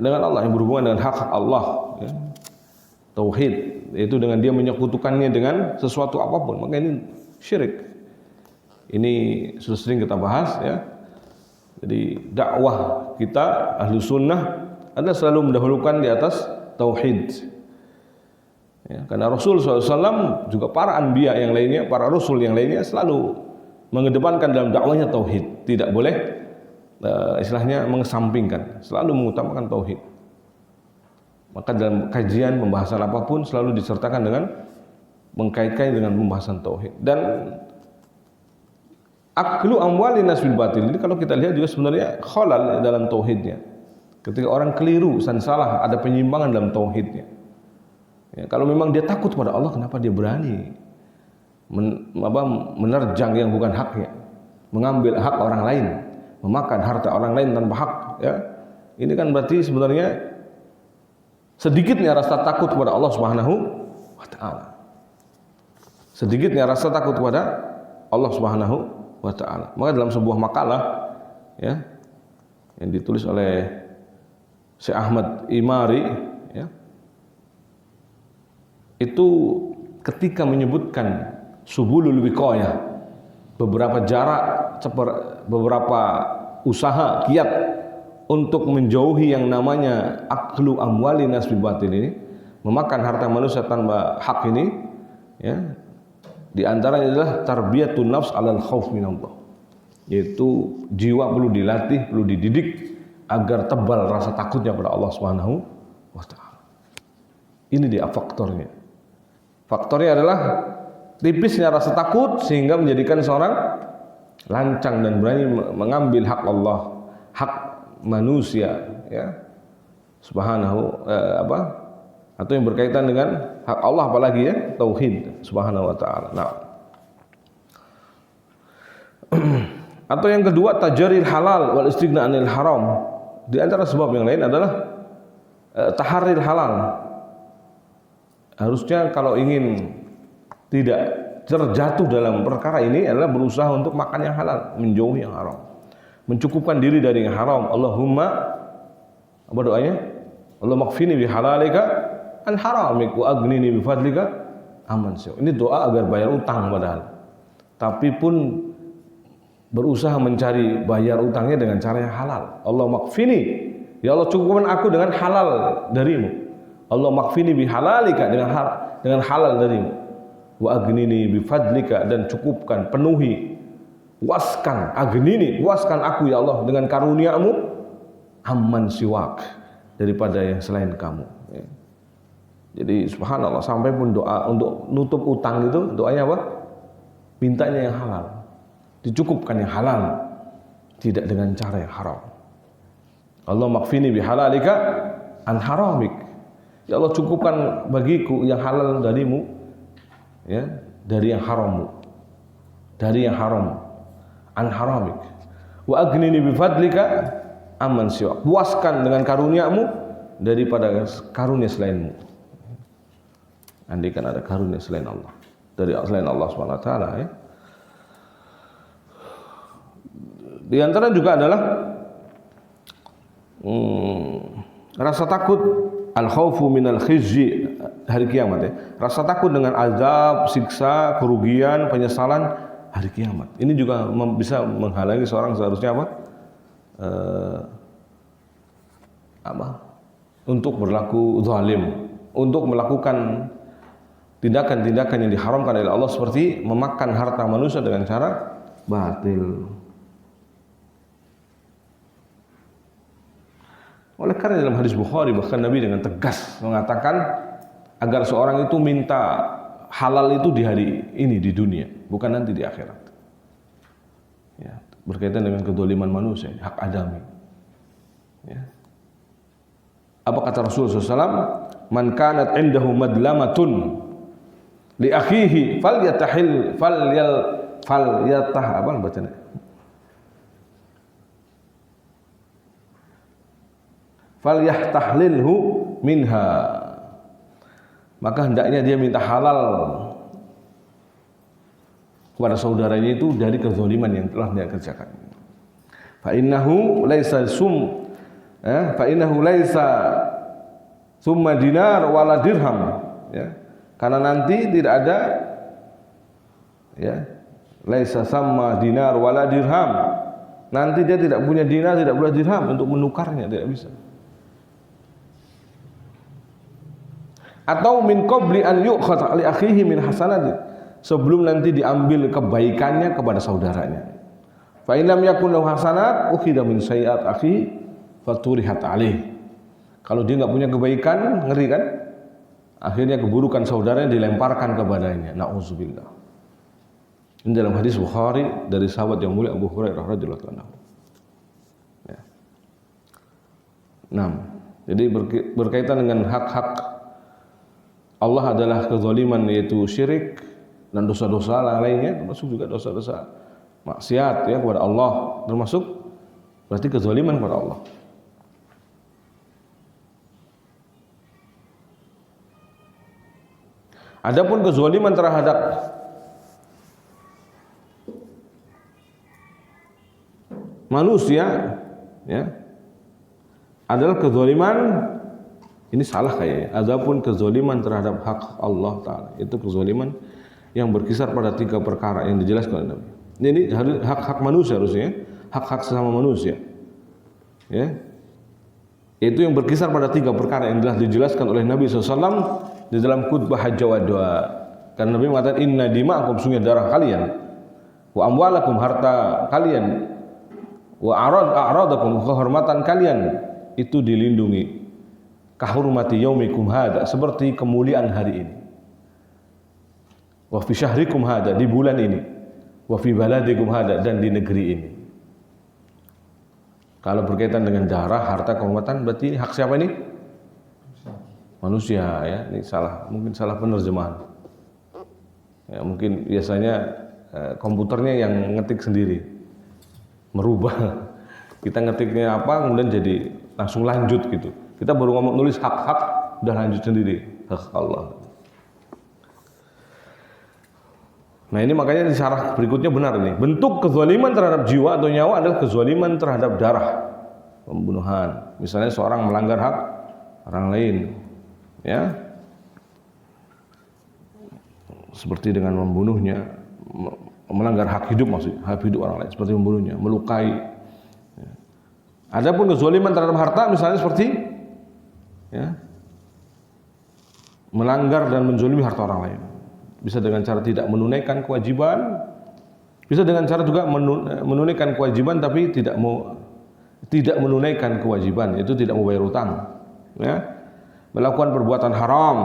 Allah, yang berhubungan dengan hak Allah, ya. Tauhid, yaitu dengan dia menyekutukannya dengan sesuatu apapun. Maka ini syirik. Ini sudah sering kita bahas ya. Jadi dakwah kita ahlu sunnah adalah selalu mendahulukan di atas tauhid. Ya, karena Rasul SAW juga para anbiya yang lainnya, para rasul yang lainnya selalu mengedepankan dalam dakwahnya tauhid. Tidak boleh istilahnya mengesampingkan, selalu mengutamakan tauhid. Maka dalam kajian pembahasan apapun selalu disertakan dengan mengkaitkan dengan pembahasan tauhid. Dan aklu amwalin nas bil batil ini kalau kita lihat juga sebenarnya khalal dalam tauhidnya. Ketika orang keliru dan salah, ada penyimpangan dalam tauhidnya. Ya, kalau memang dia takut pada Allah, kenapa dia berani menerjang yang bukan haknya, mengambil hak orang lain, memakan harta orang lain tanpa hak? Ya, ini kan berarti sebenarnya sedikitnya rasa takut kepada Allah Subhanahu wa Ta'ala. Sedikitnya rasa takut kepada Allah Subhanahu wa Ta'ala. Maka dalam sebuah makalah ya, yang ditulis oleh Syekh Ahmad Imari ya, itu ketika menyebutkan subulul wiqayah, beberapa jarak, beberapa usaha kiat untuk menjauhi yang namanya aklu amwali nas bil batil ini, memakan harta manusia tanpa hak ini ya, di antaranya adalah tarbiyatun nafs alal khauf minallah, yaitu jiwa perlu dilatih, perlu dididik agar tebal rasa takutnya pada Allah Subhanahu wa Ta'ala. Ini dia faktornya. Faktornya adalah tipisnya rasa takut sehingga menjadikan seorang lancang dan berani mengambil hak Allah, hak manusia, ya, subhanahu atau yang berkaitan dengan hak Allah, apalagi ya tauhid subhanahu wa ta'ala. Nah, atau yang kedua tajaril halal wal istighna anil haram. Di antara sebab yang lain adalah taharril halal. Harusnya kalau ingin tidak terjatuh dalam perkara ini adalah berusaha untuk makan yang halal, menjauhi yang haram, mencukupkan diri dari yang haram. Allahumma, apa doanya? Allahumma kfini bi halalika an haramik wa aghnini bi fadlika amman siwa. Ini doa agar bayar utang padahal. Tapi pun berusaha mencari bayar utangnya dengan cara yang halal. Allahumma kfini, ya Allah cukupkan aku dengan halal darimu. Allahumma kfini bi halalika, dengan halal darimu. Wa aghnini bi fadlika, dan cukupkan, penuhi, puaskan, aghnini, puaskan aku ya Allah dengan karuniamu, amman siwak, daripada yang selain kamu. Ya. Jadi subhanallah, sampai pun doa untuk nutup utang itu doanya apa? Mintanya yang halal, dicukupkan yang halal, tidak dengan cara yang haram. Allah makfini bi halalika an haramik, ya Allah cukupkan bagiku yang halal darimu, ya, dari yang harammu, dari yang haram, an haramik. Wa aghnini bi fadlika amman siwa, puaskan dengan karuniamu daripada karunia selainmu. Andai kan ada karunia selain Allah, dari selain Allah Subhanahu wa taala, ya. Di antara juga adalah rasa takut, al-khaufu minal khizyi, hari kiamat, ya. Rasa takut dengan azab, siksa, kerugian, penyesalan hari kiamat. Ini juga bisa menghalangi seorang seharusnya untuk berlaku zalim, untuk melakukan tindakan-tindakan yang diharamkan oleh Allah, seperti memakan harta manusia dengan cara batil. Oleh karena dalam hadis Bukhari bahkan Nabi dengan tegas mengatakan agar seorang itu minta halal itu di hari ini, di dunia, bukan nanti di akhirat. Ya, berkaitan dengan kedzaliman manusia, hak adami. Ya. Apa kata Rasulullah SAW? Man kanat indahu madlamatun li akhihi falyatahil falyatah, apa bacanya? Falyahtahlilhu minha, maka hendaknya dia minta halal kepada saudaranya itu dari kezaliman yang telah dia kerjakan. Fa innahu laisa summa dinar wala dirham, ya. Karena nanti tidak ada, ya, laisa sama dinar wala dirham. Nanti dia tidak punya dinar, tidak punya dirham untuk menukarnya, tidak bisa. Atau min qabli an yu'khadha li akhihi min hasanati, sebelum nanti diambil kebaikannya kepada saudaranya. Fa in lam yakun lahu hasanat ukhidha min sayyi'at akhi faturihat alaih. Kalau dia enggak punya kebaikan, ngeri kan? Akhirnya keburukan saudaranya dilemparkan kepadanya. Nauzubillah. Ini dalam hadis Bukhari dari sahabat yang mulia Abu Hurairah radhiyallahu anhu. Ya. 6. Jadi berkaitan dengan hak-hak Allah adalah kezaliman, yaitu syirik dan dosa-dosa lainnya, termasuk juga dosa-dosa maksiat, ya, kepada Allah, termasuk berarti kezaliman kepada Allah. Adapun kezaliman terhadap manusia, ya, adalah kezaliman, ini salah kayaknya. Adapun kezaliman terhadap hak Allah Ta'ala, itu kezaliman yang berkisar pada 3 perkara yang dijelaskan oleh Nabi. Ini hak-hak manusia harusnya, hak-hak sesama manusia, ya. Itu yang berkisar pada 3 perkara yang telah dijelaskan oleh Nabi SAW di dalam khutbah Hajjah wa Doa. Karena Nabi mengatakan inna dima'akum, sungguh darah kalian, wa amwalakum, harta kalian, wa a'radakum, kehormatan kalian itu dilindungi, kahurmati yaumikum hada, seperti kemuliaan hari ini. Wa fi syahrikum hada, di bulan ini. Wa fi baladikum hada, dan di negeri ini. Kalau berkaitan dengan darah, harta, kehormatan, berarti hak siapa ini? Manusia, ya. Ini salah, mungkin salah penerjemahan. Ya, mungkin biasanya komputernya yang ngetik sendiri, merubah. Kita ngetiknya apa, kemudian jadi langsung lanjut gitu. Kita baru ngomong nulis hak-hak, udah lanjut sendiri, hak Allah. Nah ini makanya di syarah berikutnya benar ini. Bentuk kezaliman terhadap jiwa atau nyawa adalah kezaliman terhadap darah, pembunuhan. Misalnya seorang melanggar hak orang lain, ya, seperti dengan membunuhnya, melanggar hak hidup maksudnya, hak hidup orang lain, seperti membunuhnya, melukai. Adapun kezaliman terhadap harta, misalnya seperti, ya, melanggar dan menzalimi harta orang lain. Bisa dengan cara tidak menunaikan kewajiban, bisa dengan cara juga menunaikan kewajiban tapi tidak menunaikan kewajiban, itu tidak mau bayar utang, ya. Melakukan perbuatan haram,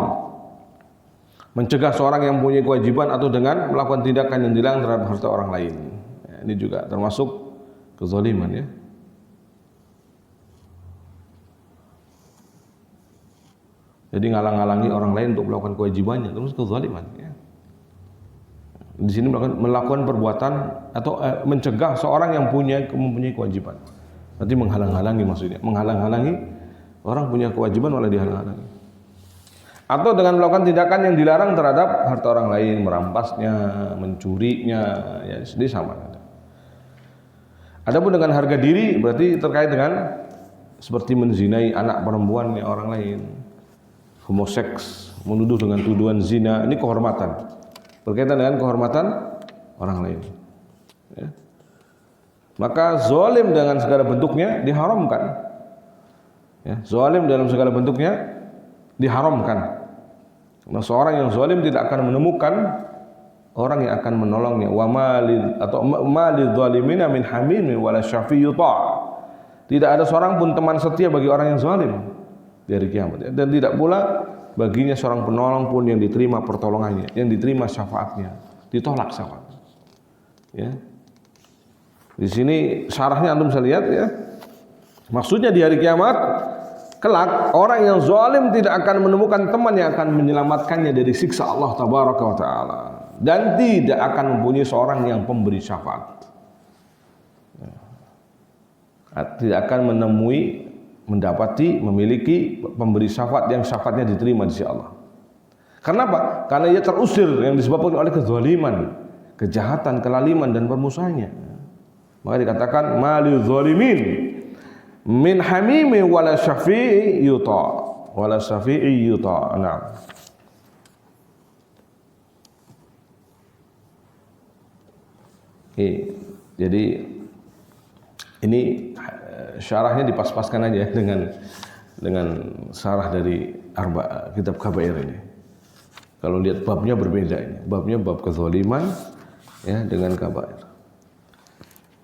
mencegah seorang yang punya kewajiban, atau dengan melakukan tindakan yang dilarang terhadap harta orang lain. Ya, ini juga termasuk kezaliman, ya. Jadi ngalang-ngalangi orang lain untuk melakukan kewajibannya, terus kezaliman, ya. Di sini melakukan perbuatan atau mencegah seorang yang mempunyai kewajiban. Berarti menghalang-halangi maksudnya, menghalang-halangi orang punya kewajiban malah dihalang-halangi. Atau dengan melakukan tindakan yang dilarang terhadap harta orang lain, merampasnya, mencurinya, ya ini sama. Adapun dengan harga diri berarti terkait dengan seperti menzinai anak perempuannya orang lain, homoseks, menuduh dengan tuduhan zina, ini kehormatan. Berkaitan dengan kehormatan orang lain, ya. Maka zalim dengan segala bentuknya diharamkan, ya. Zalim dalam segala bentuknya diharamkan. Nah, seorang yang zalim tidak akan menemukan orang yang akan menolongnya. Wa malil zalimina min hamim wala syafi'u ta'. Tidak ada seorang pun teman setia bagi orang yang zalim di hari kiamat, ya. Dan tidak pula baginya seorang penolong pun yang diterima pertolongannya, yang diterima syafaatnya, ditolak syafaatnya, ya. Di sini syarahnya antum bisa lihat, ya. Maksudnya di hari kiamat kelak orang yang zalim tidak akan menemukan teman yang akan menyelamatkannya dari siksa Allah tabaraka wa taala, dan tidak akan mempunyai seorang yang pemberi syafaat. Tidak akan mendapati, memiliki pemberi syafaat yang syafaatnya diterima di sisi Allah. Kenapa? Karena ia terusir yang disebabkan oleh kezaliman, kejahatan, kelaliman dan permusuhannya. Maka dikatakan malil zalimin min hamimi wala syafi'i yuta, wala syafi'i yuta. Nah. Jadi ini syarahnya dipas-paskan aja dengan syarah dari kitab Kabair ini. Kalau lihat babnya berbeda ini. Babnya bab kezaliman, ya, dengan kabair.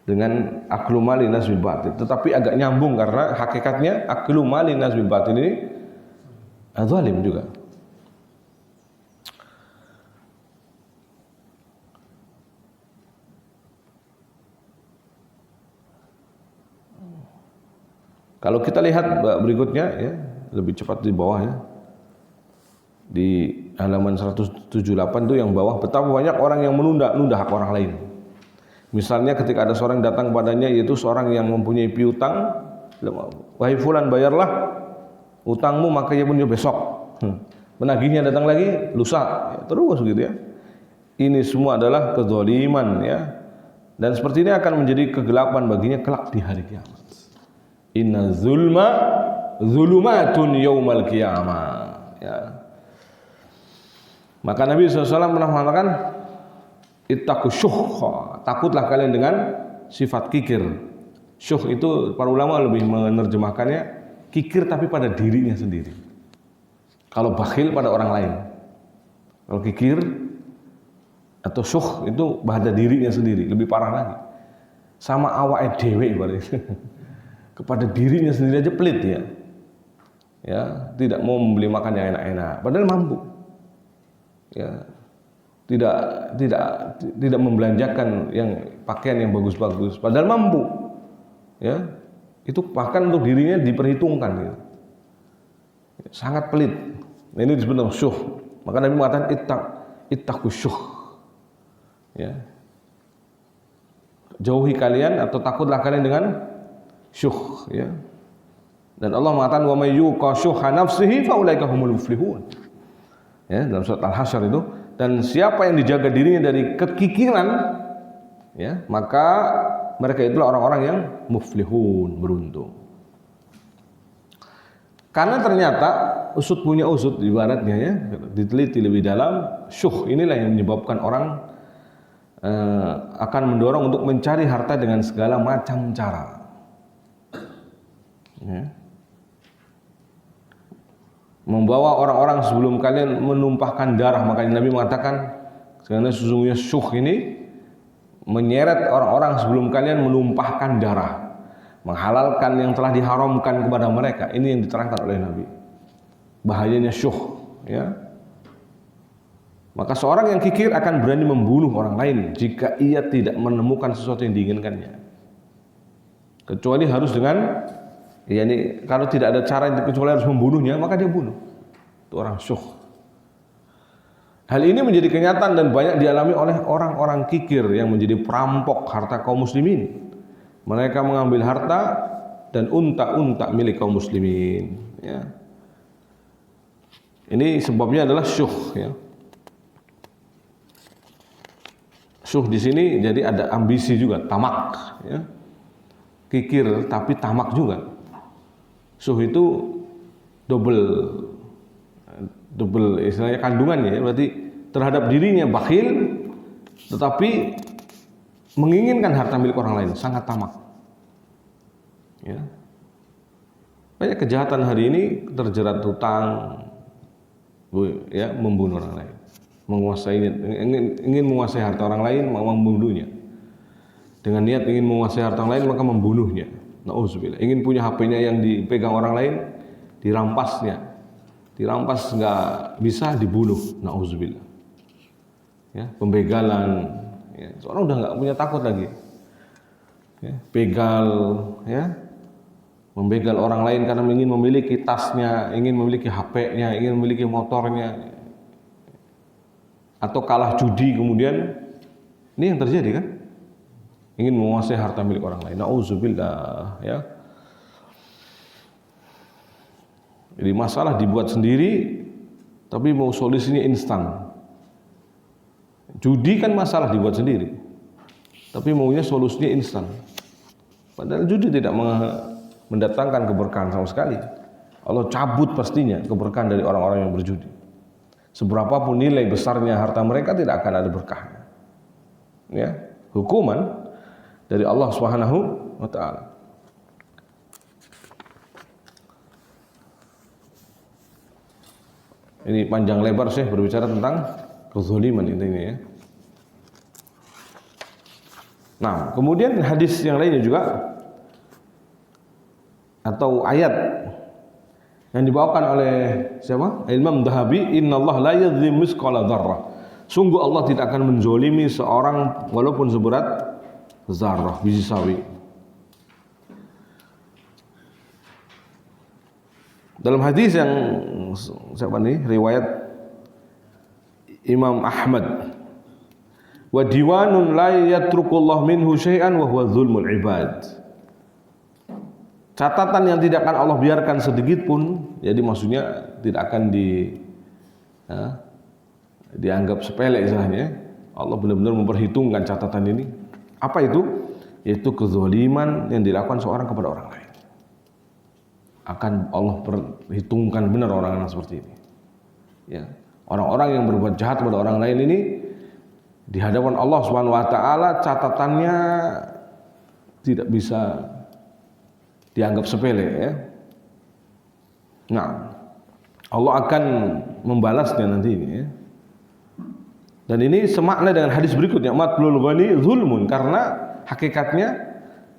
Dengan aklu mali nasbil batil. Tetapi agak nyambung karena hakikatnya aklu mali nasbil batil ini zalim juga. Kalau kita lihat berikutnya, ya, lebih cepat di bawah, ya. Di halaman 178 itu yang bawah, betapa banyak orang yang menunda hak orang lain. Misalnya ketika ada seorang datang padanya, yaitu seorang yang mempunyai piutang, wahai fulan bayarlah utangmu, maka ia punya besok. Menagihnya datang lagi, lusa, ya, terus gitu, ya. Ini semua adalah kezaliman, ya. Dan seperti ini akan menjadi kegelapan baginya kelak di hari kiamat. Inna zulma zulumatun yaumal qiyamah, ya. Maka Nabi SAW pernah mengatakan ittaqu syuhha, takutlah kalian dengan sifat kikir. Syuh itu para ulama lebih menerjemahkannya kikir tapi pada dirinya sendiri. Kalau bakhil pada orang lain. Kalau kikir atau syuh itu pada dirinya sendiri, lebih parah lagi. Sama awake dhewe ibaratnya. Kepada dirinya sendiri aja pelit, ya. Ya, tidak mau membeli makan yang enak-enak padahal mampu. Ya. tidak tidak tidak membelanjakan yang pakaian yang bagus-bagus padahal mampu, ya, itu bahkan untuk dirinya diperhitungkan, gitu. Sangat pelit. Nah, ini disebut syuh. Maka Nabi mengatakan ittaqus syuh, ya, jauhi kalian atau takutlah kalian dengan syuh, ya. Dan Allah mengatakan wa may yuqa syuhha nafsihi fa ulaika humul muflihun, ya, dalam surat Al-Hasyr itu. Dan siapa yang dijaga dirinya dari kekikiran, ya, maka mereka itulah orang-orang yang muflihun, beruntung. Karena ternyata usut punya usut, ibaratnya, ya, diteliti lebih dalam, syuh inilah yang menyebabkan orang akan mendorong untuk mencari harta dengan segala macam cara, ya. Membawa orang-orang sebelum kalian menumpahkan darah. Makanya Nabi mengatakan karena sesungguhnya syuh ini menyeret orang-orang sebelum kalian menumpahkan darah, menghalalkan yang telah diharamkan kepada mereka. Ini yang diterangkan oleh Nabi, bahayanya syuh, ya. Maka seorang yang kikir akan berani membunuh orang lain jika ia tidak menemukan sesuatu yang diinginkannya, kecuali harus dengan, ya, ini kalau tidak ada cara kecuali harus membunuhnya, maka dia bunuh. Itu orang syuh. Hal ini menjadi kenyataan dan banyak dialami oleh orang-orang kikir yang menjadi perampok harta kaum muslimin. Mereka mengambil harta dan unta-unta milik kaum muslimin, ya. Ini sebabnya adalah syuh, ya. Syuh di sini jadi ada ambisi juga, tamak, ya. Kikir tapi tamak juga. Syuh itu double istilahnya kandungannya, ya. Berarti terhadap dirinya bakhil tetapi menginginkan harta milik orang lain, sangat tamak, ya. Banyak kejahatan hari ini terjerat hutang, ya, membunuh orang lain, ingin menguasai harta orang lain, membunuhnya. Dengan niat ingin menguasai harta orang lain maka membunuhnya. Nauzubillah. Ingin punya HP-nya yang dipegang orang lain, dirampasnya. Dirampas nggak bisa, dibunuh. Nauzubillah. Ya, pembegalan. Ya, seorang udah nggak punya takut lagi. Ya, begal, ya, membegal orang lain karena ingin memiliki tasnya, ingin memiliki HP-nya, ingin memiliki motornya, atau kalah judi kemudian. Ini yang terjadi, kan? Ingin menguasai harta milik orang lain. Nauzubillah, ya. Jadi masalah dibuat sendiri, tapi mau solusinya instan. Judi kan masalah dibuat sendiri, tapi maunya solusinya instan. Padahal judi tidak mendatangkan keberkahan sama sekali. Allah cabut pastinya keberkahan dari orang-orang yang berjudi. Seberapapun nilai besarnya harta mereka, tidak akan ada berkahnya. Ya, hukuman dari Allah Subhanahu wa taala. Ini panjang lebar Syekh berbicara tentang kezaliman intinya, ya. Nah, kemudian hadis yang lainnya juga atau ayat yang dibawakan oleh siapa? Imam Dhahabi, "Innallaha la yadzlimu misqala dzarrah." Sungguh Allah tidak akan menzalimi seorang walaupun seberat zarrah, biji sawi. Dalam hadis yang siapa nih? Riwayat Imam Ahmad, wa diwanun la yatrukullah minhu syai'an wa huwa dzulmul ibad. Catatan yang tidak akan Allah biarkan sedikit pun, jadi maksudnya tidak akan dianggap sepele istilahnya. Allah benar-benar memperhitungkan catatan ini. Apa itu? Yaitu kezaliman yang dilakukan seorang kepada orang lain. Akan Allah perhitungkan benar orang-orang seperti ini. Ya. Orang-orang yang berbuat jahat kepada orang lain ini di hadapan Allah Subhanahu wa taala catatannya tidak bisa dianggap sepele, ya. Nah, Allah akan membalasnya nanti ini, ya. Dan ini semakna dengan hadis berikutnya, matlul ghani zulmun, karena hakikatnya,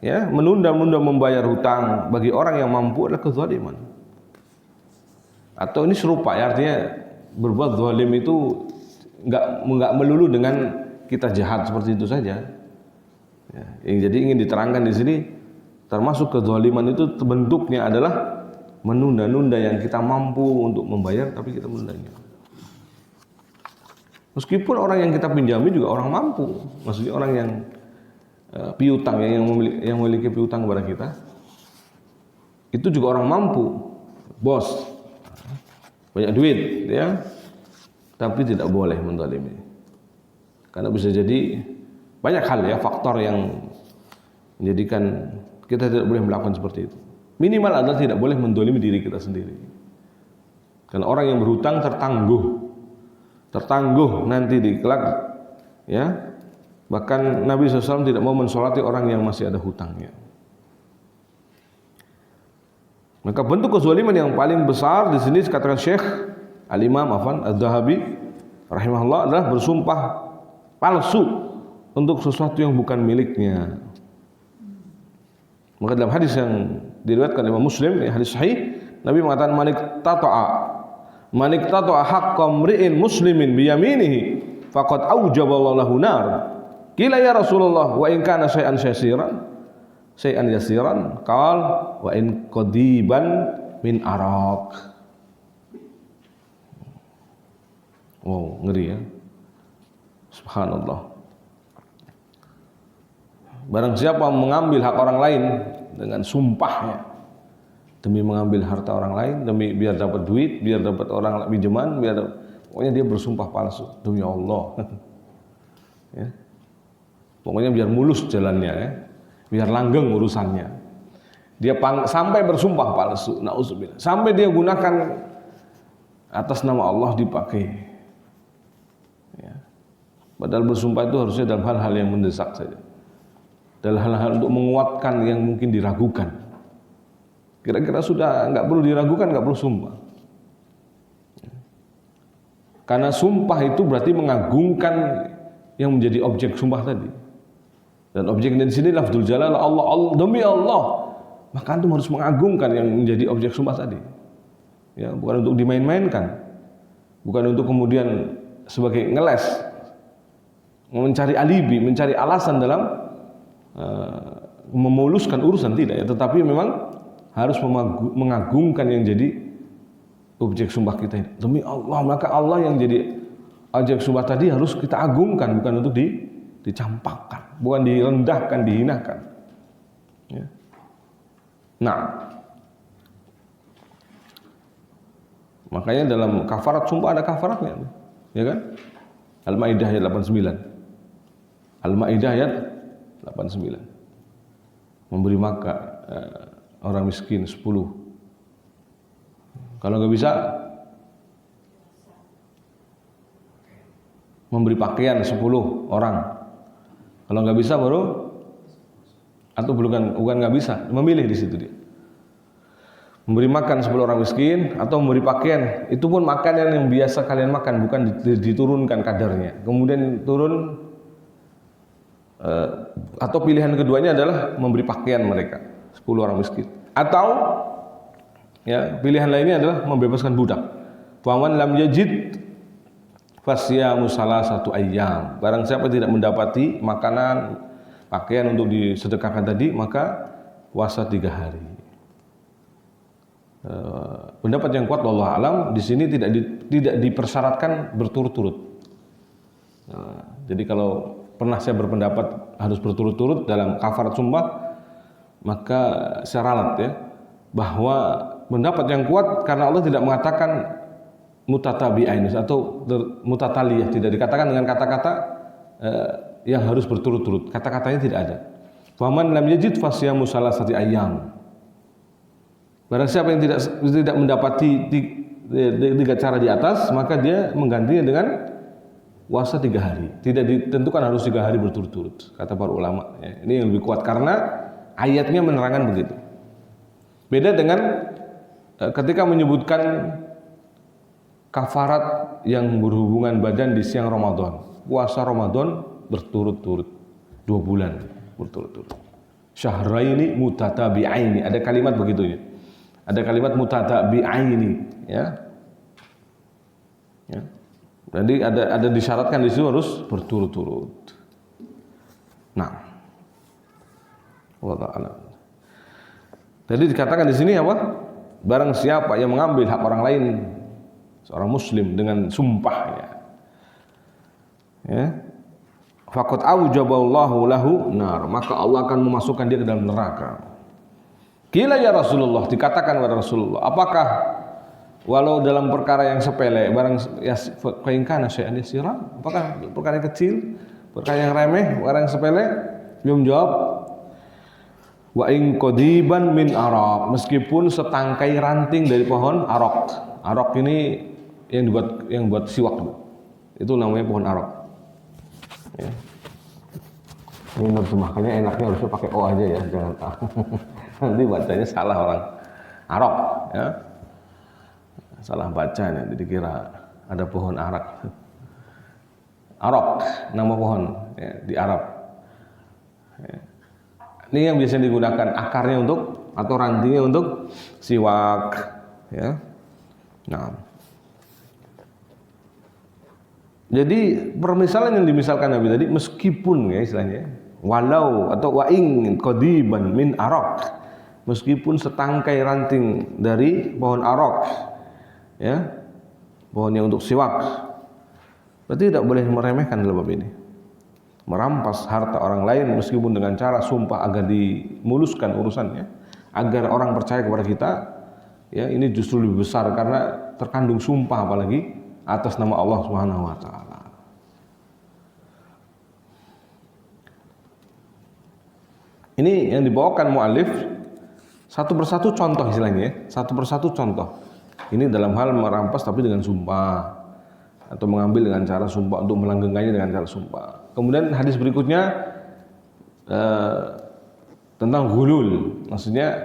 ya, menunda-nunda membayar hutang bagi orang yang mampu adalah kezaliman. Atau ini serupa, ya, artinya berbuat zalim itu, nggak melulu dengan kita jahat seperti itu saja. Ya, yang jadi ingin diterangkan di sini, termasuk kezaliman itu bentuknya adalah menunda-nunda yang kita mampu untuk membayar, tapi kita menundanya. Meskipun orang yang kita pinjami juga orang mampu, maksudnya orang yang piutang, yang memiliki piutang kepada kita, itu juga orang mampu, bos, banyak duit, ya, tapi tidak boleh menzalimi, karena bisa jadi banyak hal ya faktor yang menjadikan kita tidak boleh melakukan seperti itu. Minimal adalah tidak boleh menzalimi diri kita sendiri, karena orang yang berhutang tertangguh nanti di kelak, ya. Bahkan Nabi SAW tidak mau mensolati orang yang masih ada hutangnya. Maka bentuk kezaliman yang paling besar di sini dikatakan Syekh Al-Imam Az-Zahabi rahimahullah adalah bersumpah palsu untuk sesuatu yang bukan miliknya. Maka dalam hadis yang diriwayatkan Imam Muslim, hadis sahih, Nabi mengatakan man iqtata'a haqqa mri'in muslimin bi yaminihi faqad aujaballahu lahu nar. Qila ya Rasulullah wa in kana syai'an yasiran qal wa in qadiban min araq. Wow, ngeri ya. Subhanallah. Barang siapa mengambil hak orang lain dengan sumpahnya, demi mengambil harta orang lain, demi biar dapat duit, biar dapat orang pinjaman, pokoknya dia bersumpah palsu demi Allah. Ya. Pokoknya biar mulus jalannya, ya. Biar langgeng urusannya. Dia sampai bersumpah palsu, na'udzubillah. Sampai dia gunakan atas nama Allah dipakai. Ya. Padahal bersumpah itu harusnya dalam hal-hal yang mendesak saja. Dalam hal-hal untuk menguatkan yang mungkin diragukan. Kira-kira sudah nggak perlu diragukan, nggak perlu sumpah. Karena sumpah itu berarti mengagungkan yang menjadi objek sumpah tadi. Dan objeknya di sini lafzul jalal Allah, demi Allah. Maka antum harus mengagungkan yang menjadi objek sumpah tadi. Ya, bukan untuk dimain-mainkan. Bukan untuk kemudian sebagai ngeles, mencari alibi, mencari alasan dalam memuluskan urusan, tidak ya, tetapi memang harus mengagungkan yang jadi objek sumpah kita ini. Demi Allah, maka Allah yang jadi objek sumpah tadi harus kita agungkan, bukan untuk dicampakkan, bukan direndahkan, dihinakan. Ya. Nah, makanya dalam kafarat sumpah ada kafaratnya, ya kan? Al-Maidah ayat 89. Al-Maidah ayat 89. Memberi makan orang miskin 10. Kalau nggak bisa, memberi pakaian 10 orang. Kalau nggak bisa baru, atau bukan nggak bisa, memilih di situ dia. Memberi makan 10 orang miskin atau memberi pakaian, itu pun makanan yang biasa kalian makan, bukan diturunkan kadarnya. Kemudian turun, atau pilihan keduanya adalah memberi pakaian mereka 10 orang miskin. Atau ya, pilihan lainnya adalah membebaskan budak. Faman lam yajid fasyamu salasatu ayyam. Barang siapa tidak mendapati makanan, pakaian untuk disedekahkan tadi, maka puasa 3 hari. Pendapat yang kuat wallahu alam di sini tidak dipersyaratkan berturut-turut. Jadi kalau pernah saya berpendapat harus berturut-turut dalam kafarat sumpah, maka saya ralat ya, bahwa pendapat yang kuat karena Allah tidak mengatakan mutatabi'ain atau mutataliyah, tidak dikatakan dengan kata-kata yang harus berturut-turut. Kata-katanya tidak ada. Faman lam yajid fasyamu salasati ayyam. Barang siapa yang tidak mendapati 3 cara di atas, maka dia menggantinya dengan puasa 3 hari. Tidak ditentukan harus 3 hari berturut-turut, kata para ulama. Ya, ini yang lebih kuat karena ayatnya menerangkan begitu. Beda dengan ketika menyebutkan kafarat yang berhubungan badan di siang Ramadan. Puasa Ramadan berturut-turut 2 bulan berturut-turut. Syahraini mutatabi'aini. Ada kalimat begitu ya. Ada kalimat mutatabi'aini ya. Ya. Jadi ada disyaratkan di situ harus berturut-turut. Nah, Allah Ta'ala. Jadi dikatakan di sini apa? Barang siapa yang mengambil hak orang lain, seorang muslim dengan sumpahnya, ya, faqad aujaballahu lahu nar, maka Allah akan memasukkan dia ke dalam neraka. Qila ya Rasulullah, dikatakan kepada Rasulullah, apakah walau dalam perkara yang sepele, barang ya kana syai'an yasira, apakah perkara yang kecil, perkara yang remeh, perkara yang sepele? Belum jawab. Wa in qadiban min araq, meskipun setangkai ranting dari pohon araq. Araq ini yang buat siwak. Itu namanya pohon araq. Ya. Ini terjemahkannya enaknya harusnya pakai O aja ya, jangan A. Nanti bacanya salah orang. Araq, ya. Salah baca nanti dikira ada pohon arak. Araq, nama pohon ya, di Arab. Ya. Ini yang biasanya digunakan akarnya untuk atau rantingnya untuk siwak, ya. Nah, jadi permisalan yang dimisalkan Nabi tadi, meskipun ya istilahnya, walau atau wa in qadiban min araq, meskipun setangkai ranting dari pohon araq, ya, pohon yang untuk siwak, berarti tidak boleh meremehkan dalam bab ini. Merampas harta orang lain meskipun dengan cara sumpah agar dimuluskan urusannya, agar orang percaya kepada kita, ya, ini justru lebih besar karena terkandung sumpah, apalagi atas nama Allah Subhanahu wa taala. Ini yang dibawakan muallif satu persatu contoh istilahnya, satu persatu contoh. Ini dalam hal merampas tapi dengan sumpah, atau mengambil dengan cara sumpah, untuk melanggengkannya dengan cara sumpah. Kemudian hadis berikutnya tentang ghulul, maksudnya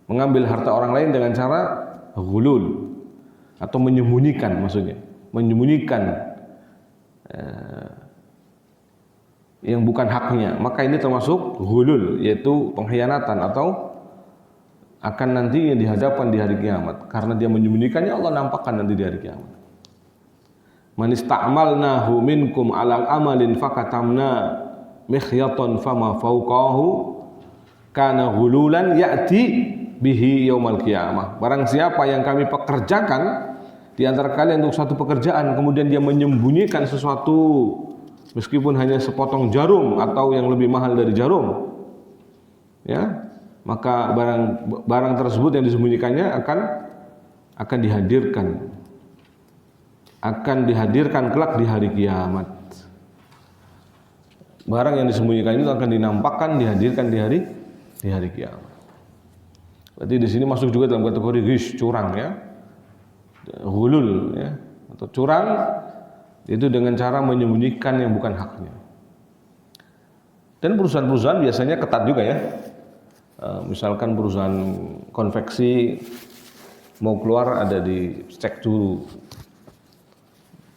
mengambil harta orang lain dengan cara ghulul atau menyembunyikan, maksudnya menyembunyikan yang bukan haknya, maka ini termasuk ghulul, yaitu pengkhianatan atau akan nanti dihadapkan di hari kiamat. Karena dia menyembunyikannya, Allah nampakkan nanti di hari kiamat. Man ista'malnahu minkum alal amalin fakatamna mikhyatan fama fawqahu kana ghululan ya'ti bihi yaumal qiyamah. Barang siapa yang kami pekerjakan di antara kalian untuk satu pekerjaan, kemudian dia menyembunyikan sesuatu meskipun hanya sepotong jarum atau yang lebih mahal dari jarum, ya, maka barang tersebut yang disembunyikannya akan dihadirkan kelak di hari kiamat. Barang yang disembunyikan itu akan dinampakkan, dihadirkan di hari kiamat. Berarti di sini masuk juga dalam kategori ghish, curang, ya, ghulul, ya, atau curang itu dengan cara menyembunyikan yang bukan haknya. Dan perusahaan-perusahaan biasanya ketat juga, ya. Misalkan perusahaan konveksi mau keluar ada dicek dulu.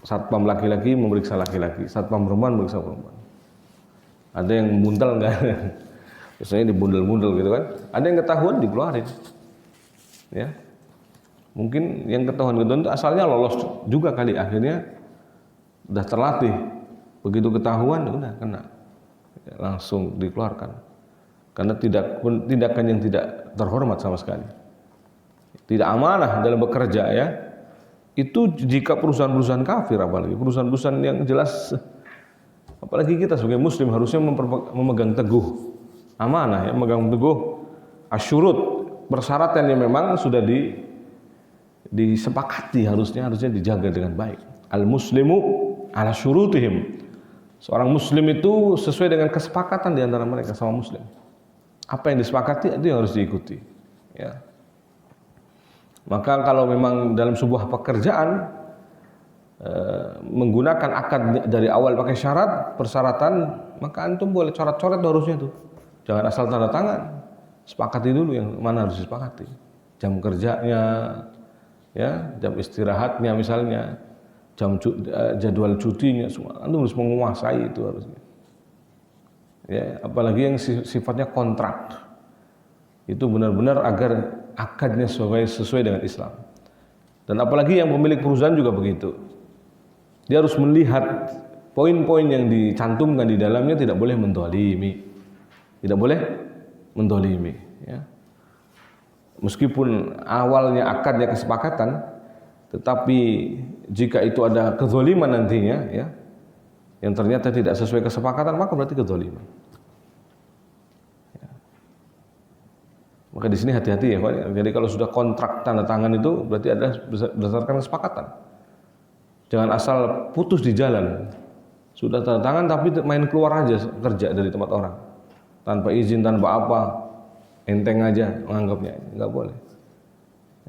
Satpam laki-laki memeriksa laki-laki, satpam perempuan memeriksa perempuan. Ada yang buntel enggak? Biasanya dibundel-bundel gitu kan. Ada yang ketahuan dikeluarin. Ya. Mungkin yang ketahuan itu asalnya lolos juga kali, akhirnya udah terlatih. Begitu ketahuan udah kena. Ya, langsung dikeluarkan. Karena tindakan yang tidak terhormat sama sekali. Tidak amanah dalam bekerja, ya. Itu jika perusahaan-perusahaan kafir, apalagi perusahaan-perusahaan yang jelas, apalagi kita sebagai muslim harusnya memegang teguh amanah, ya, memegang teguh asyurut, persyaratan yang memang sudah disepakati, harusnya dijaga dengan baik. Al muslimu ala syurutihim. Seorang muslim itu sesuai dengan kesepakatan di antara mereka sama muslim. Apa yang disepakati itu yang harus diikuti, ya. Maka kalau memang dalam sebuah pekerjaan menggunakan akad dari awal pakai persyaratan, maka antum boleh coret-coret harusnya tuh. Jangan asal tanda tangan. Sepakati dulu yang mana harus disepakati. Jam kerjanya, ya, jam istirahatnya misalnya, jadwal cutinya, semua antum harus menguasai itu harusnya. Ya, apalagi yang sifatnya kontrak. Itu benar-benar agar akadnya sesuai dengan Islam. Dan apalagi yang pemilik perusahaan juga begitu. Dia harus melihat poin-poin yang dicantumkan di dalamnya, tidak boleh mendolimi. Tidak boleh mendolimi. Ya. Meskipun awalnya akadnya kesepakatan, tetapi jika itu ada kezaliman nantinya, ya, yang ternyata tidak sesuai kesepakatan, maka berarti kezaliman. Ya. Maka di sini hati-hati ya, Pak. Jadi kalau sudah kontrak tanda tangan itu berarti adalah berdasarkan kesepakatan. Jangan asal putus di jalan. Sudah tanda tangan tapi main keluar aja kerja dari tempat orang. Tanpa izin, tanpa apa. Enteng aja menganggapnya. Enggak boleh.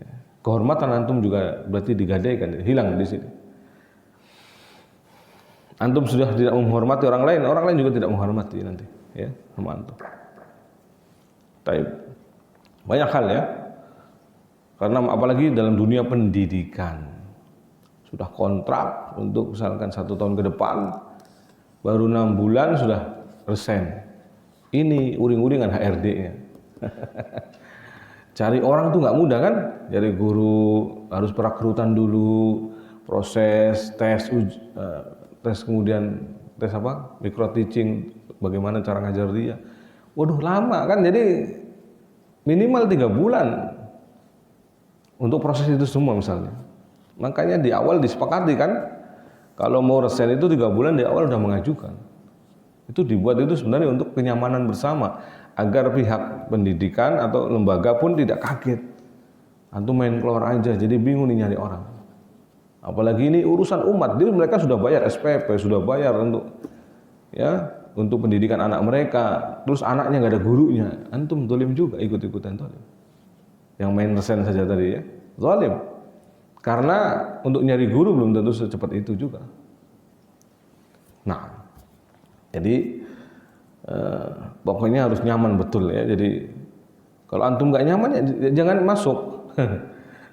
Ya. Kehormatan antum juga berarti digadaikan, hilang di sini. Antum sudah tidak menghormati orang lain juga tidak menghormati nanti, ya, sama antum. Taib. Banyak hal ya. Karena apalagi dalam dunia pendidikan. Sudah kontrak untuk misalkan 1 tahun ke depan, baru 6 bulan sudah resign. Ini uring-uringan HRD-nya. Cari orang tuh nggak mudah kan? Jadi guru harus perekrutan dulu, proses tes kemudian tes apa? Micro teaching, bagaimana cara ngajar dia. Waduh lama kan? Jadi minimal 3 bulan untuk proses itu semua misalnya. Makanya di awal disepakati kan, kalau mau resign itu 3 bulan di awal udah mengajukan. Itu dibuat itu sebenarnya untuk kenyamanan bersama, agar pihak pendidikan atau lembaga pun tidak kaget. Antum main keluar aja, jadi bingung nih nyari orang. Apalagi ini urusan umat, jadi mereka sudah bayar SPP, sudah bayar untuk pendidikan anak mereka. Terus anaknya nggak ada gurunya, antum zalim juga ikut-ikutan zalim. Yang main resign saja tadi ya, zalim. Karena untuk nyari guru belum tentu secepat itu juga. Nah, jadi pokoknya harus nyaman betul ya. Jadi kalau antum nggak nyaman ya jangan masuk.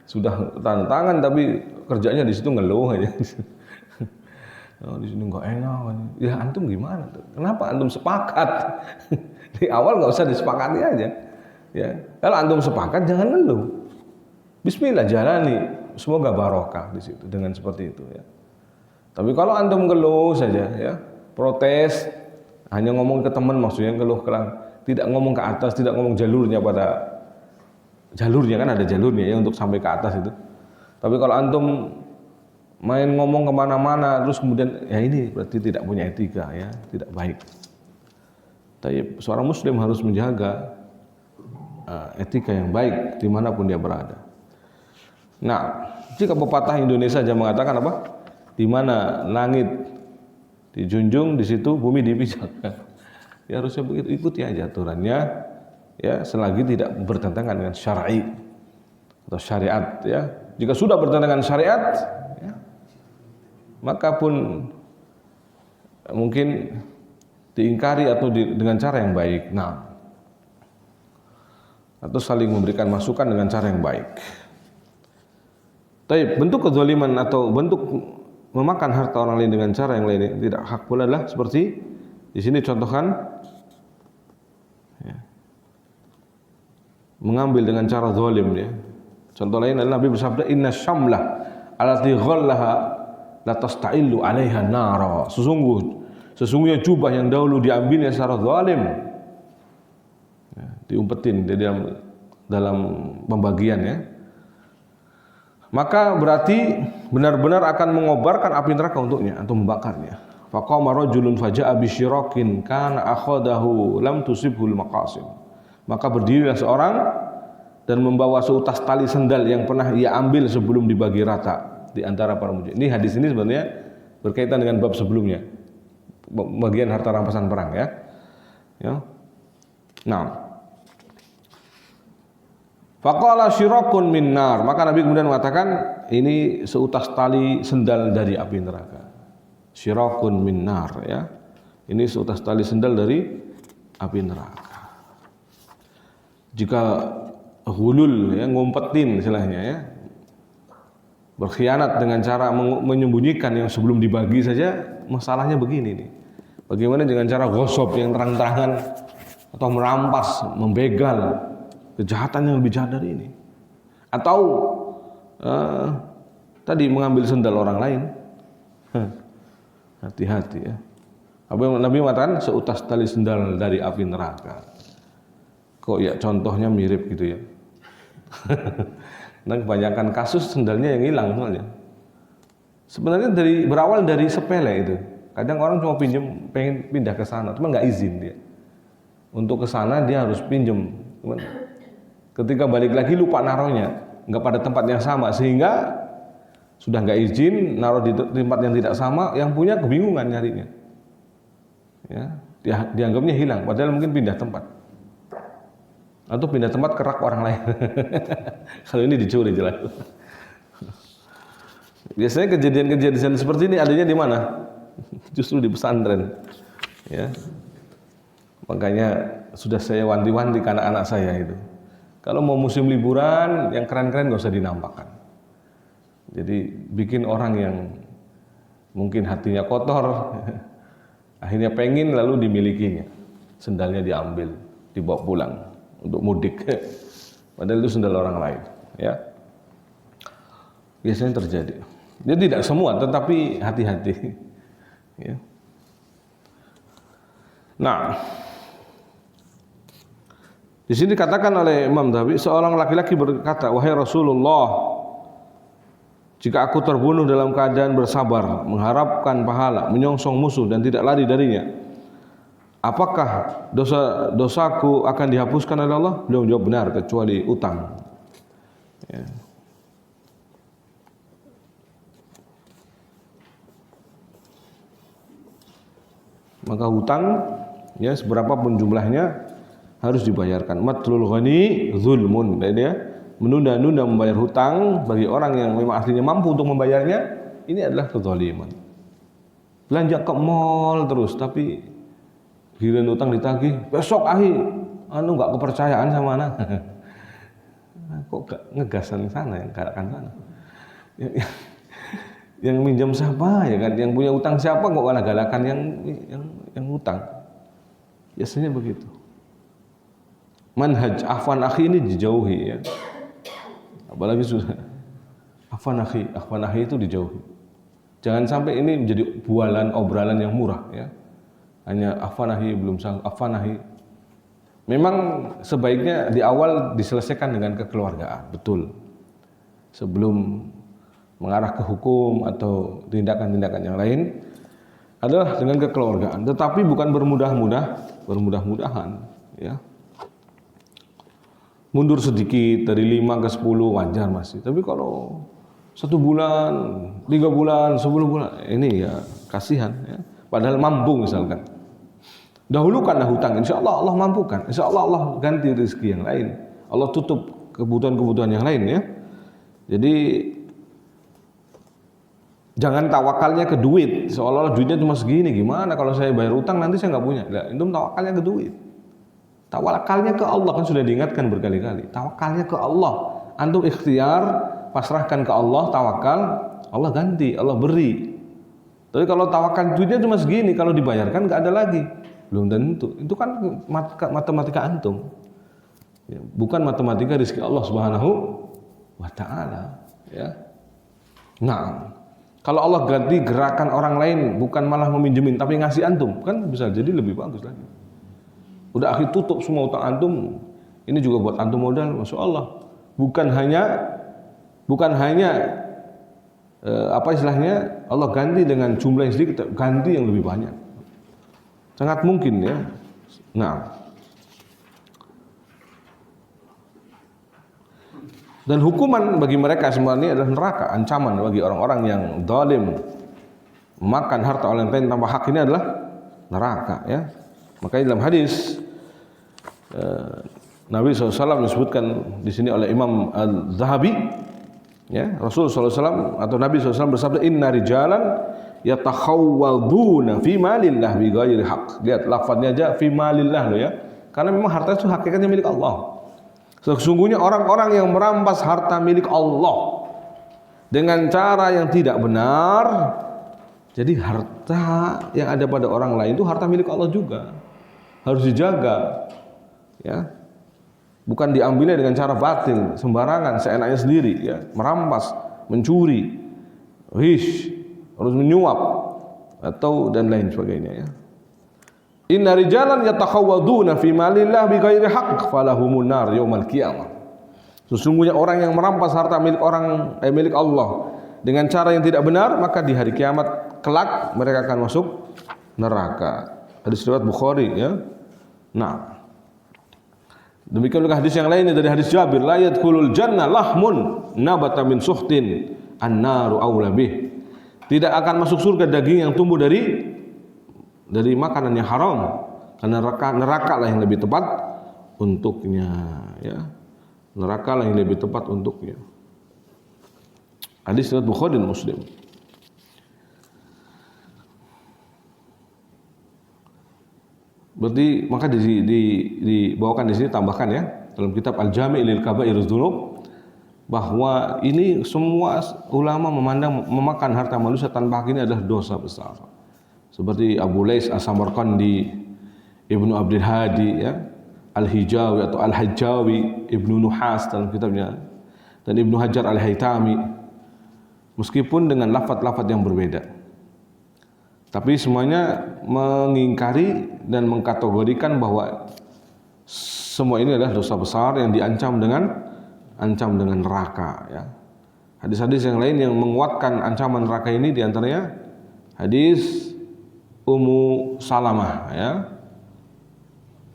Sudah tanda tangan tapi kerjanya di situ ngeluh aja. Oh, di sini nggak enak. Ya antum gimana tuh? Kenapa antum sepakat? Di awal nggak usah disepakati aja. Ya, kalau antum sepakat jangan ngeluh. Bismillah jalani. Semoga barokah di situ dengan seperti itu ya. Tapi kalau antum ngeluh saja ya, protes, hanya ngomong ke teman maksudnya ngeluh tidak ngomong ke atas, tidak ngomong jalurnya kan ada jalurnya ya untuk sampai ke atas itu. Tapi kalau antum main ngomong kemana-mana terus kemudian ya ini berarti tidak punya etika ya, tidak baik. Tapi seorang muslim harus menjaga etika yang baik dimanapun dia berada. Nah, jika pepatah Indonesia saja mengatakan apa? Di mana langit dijunjung, di situ bumi dipijakan. Ya harusnya begitu, ikuti aja aturannya, ya selagi tidak bertentangan dengan syar'i atau syariat. Ya, jika sudah bertentangan syariat, ya, maka pun mungkin diingkari atau dengan cara yang baik. Nah, atau saling memberikan masukan dengan cara yang baik. Tapi bentuk kezaliman atau bentuk memakan harta orang lain dengan cara yang lain yang tidak hak pula adalah seperti di sini contohkan ya, mengambil dengan cara zalim ya. Contoh lain adalah Nabi bersabda inna syamlah allati ghallaha la tasta'illu 'alaiha nara. Sesungguhnya jubah yang dahulu diambilnya secara zalim ya, diumpetin di dalam pembagian ya. Maka berarti benar-benar akan mengobarkan api neraka untuknya atau membakarnya. Faqama rajulun faja'a bisyirakin kana akhadahu lam tusibhul maqasim. Maka berdirilah seorang dan membawa seutas tali sendal yang pernah ia ambil sebelum dibagi rata di antara para mujahidin. Ini hadis ini sebenarnya berkaitan dengan bab sebelumnya. Bagian harta rampasan perang ya. Ya. Nah, faqala syirakun min nar, maka Nabi kemudian mengatakan ini seutas tali sendal dari api neraka. Syirakun min nar ya. Ini seutas tali sendal dari api neraka. Jika hulul ya, ngumpetin istilahnya ya. Berkhianat dengan cara menyembunyikan yang sebelum dibagi saja, masalahnya begini nih. Bagaimana dengan cara ghosab yang terang-terangan atau merampas, membegal, kejahatan yang lebih jahat dari ini, atau tadi mengambil sendal orang lain. Hati-hati ya. Apa Nabi mengatakan seutas tali sendal dari api neraka. Kok ya contohnya mirip gitu ya. Nah kebanyakan kasus sendalnya yang hilang soalnya. Sebenarnya berawal dari sepele itu. Kadang orang cuma pinjam, pengen pindah ke sana, cuma nggak izin dia. Untuk ke sana dia harus pinjam. Cuman ketika balik lagi lupa naruhnya, nggak pada tempat yang sama, sehingga sudah nggak izin naruh di tempat yang tidak sama, yang punya kebingungan nyarinya. Ya, dianggapnya hilang, padahal mungkin pindah tempat. Atau pindah tempat ke rak orang lain. Kalau ini dicuri jelas. Biasanya kejadian-kejadian seperti ini adanya di mana? Justru di pesantren. Ya. Makanya sudah saya wanti-wanti ke anak-anak saya itu. Kalau mau musim liburan, yang keren-keren gak usah dinampakkan. Jadi bikin orang yang mungkin hatinya kotor, akhirnya pengen lalu dimilikinya. Sendalnya diambil, dibawa pulang untuk mudik. Padahal itu sendal orang lain. Ya. Biasanya terjadi. Jadi tidak semua, tetapi hati-hati. Ya. Nah, di sini dikatakan oleh Imam Dhahabi, seorang laki-laki berkata, wahai Rasulullah, jika aku terbunuh dalam keadaan bersabar, mengharapkan pahala, menyongsong musuh dan tidak lari darinya, apakah dosaku akan dihapuskan oleh Allah? Beliau menjawab benar, kecuali utang. Ya. Maka hutang, ya seberapapun jumlahnya harus dibayarkan. Matlul ghani zulmun. Dia menunda-nunda membayar hutang bagi orang yang memang aslinya mampu untuk membayarnya, ini adalah kezaliman. Belanja ke mall terus, tapi giliran utang ditagih, besok nggak kepercayaan sama anak. Kok gak ngegasan sana, yang galakan sana. Yang minjam siapa ya kan, yang punya utang siapa kok malah galakan yang utang. Biasanya begitu. Manhaj afwan akhi ini dijauhi ya. Apalagi sudah afwan akhi itu dijauhi. Jangan sampai ini menjadi bualan obrolan yang murah ya. Hanya afwan akhi belum sanggup, afwan akhi. Memang sebaiknya di awal diselesaikan dengan kekeluargaan, betul. Sebelum mengarah ke hukum atau tindakan-tindakan yang lain adalah dengan kekeluargaan, tetapi bukan bermudah-mudahan ya. Mundur sedikit dari 5 ke 10 wajar masih, tapi kalau 1 bulan, 3 bulan, 10 bulan ini ya kasihan ya. Padahal mampu misalkan, dahulukanlah hutang, insya Allah Allah mampukan, insya Allah Allah ganti rezeki yang lain, Allah tutup kebutuhan-kebutuhan yang lain ya. Jadi jangan tawakalnya ke duit, seolah-olah duitnya cuma segini, gimana kalau saya bayar utang nanti saya nggak punya. Nah, itu tawakalnya ke duit. Tawakalnya ke Allah, kan sudah diingatkan berkali-kali. Tawakalnya ke Allah. Antum ikhtiar, pasrahkan ke Allah, tawakal, Allah ganti, Allah beri. Tapi kalau tawakal duitnya cuma segini, kalau dibayarkan nggak ada lagi. Belum tentu. Itu kan matematika antum. Ya, bukan matematika rezeki Allah Subhanahu wa taala, ya. Nah, kalau Allah ganti gerakan orang lain, bukan malah meminjemin tapi ngasih antum, kan bisa jadi lebih bagus lagi. Udah akhir tutup semua utang antum, ini juga buat antum modal, masya Allah. Bukan hanya apa istilahnya, Allah ganti dengan jumlah yang sedikit, ganti yang lebih banyak. Sangat mungkin ya. Nah, dan hukuman bagi mereka semua ini adalah neraka, ancaman bagi orang-orang yang zalim, makan harta orang lain tanpa hak, ini adalah neraka ya. Makanya dalam hadis Nabi SAW disebutkan di sini oleh Imam Al-Zahabi ya, Rasul SAW atau Nabi SAW bersabda, inna rijalan yatakhawwaduna fi malillah bi ghairi haq. Lihat lafadznya aja fi malillah loh ya. Karena memang harta itu hakikatnya milik Allah. Sesungguhnya orang-orang yang merampas harta milik Allah dengan cara yang tidak benar, jadi harta yang ada pada orang lain itu harta milik Allah juga, harus dijaga ya. Bukan diambilnya dengan cara batil, sembarangan, seenaknya sendiri ya, merampas, mencuri, harus menyuap. atau dan lain sebagainya ya. Inna rijalan yatakhawaduna fi malillah bighairi haqq falahumun nar yaumal qiyamah. Sesungguhnya orang yang merampas harta milik Allah dengan cara yang tidak benar, maka di hari kiamat kelak mereka akan masuk neraka. Hadis riwayat Bukhari ya. Nah, demikian juga hadis yang lainnya dari hadis Jabir, la yadkhulul jannah lahmun nabata min suhtin an-naru aula bih. Tidak akan masuk surga daging yang tumbuh dari makanan yang haram, karena neraka lah yang lebih tepat untuknya ya. Neraka lah yang lebih tepat untuknya. Hadis riwayat Bukhari dan Muslim. Berarti maka dibawakan di sini tambahkan ya dalam kitab Al-Jami' lil Kaba'irudz Dzunub bahwa ini semua ulama memakan harta manusia tanpa hak ini adalah dosa besar. Seperti Abu Lais As-Samarqandi, Ibnu Abdul Hadi ya, Al-Hijawi atau Al-Hajjawi, Ibnu Nuhas dalam kitabnya, dan Ibnu Hajar Al-Haytami, meskipun dengan lafaz-lafaz yang berbeda. Tapi semuanya mengingkari dan mengkategorikan bahwa semua ini adalah dosa besar yang diancam dengan neraka ya. Hadis-hadis yang lain yang menguatkan ancaman neraka ini diantaranya hadis Ummu Salamah ya.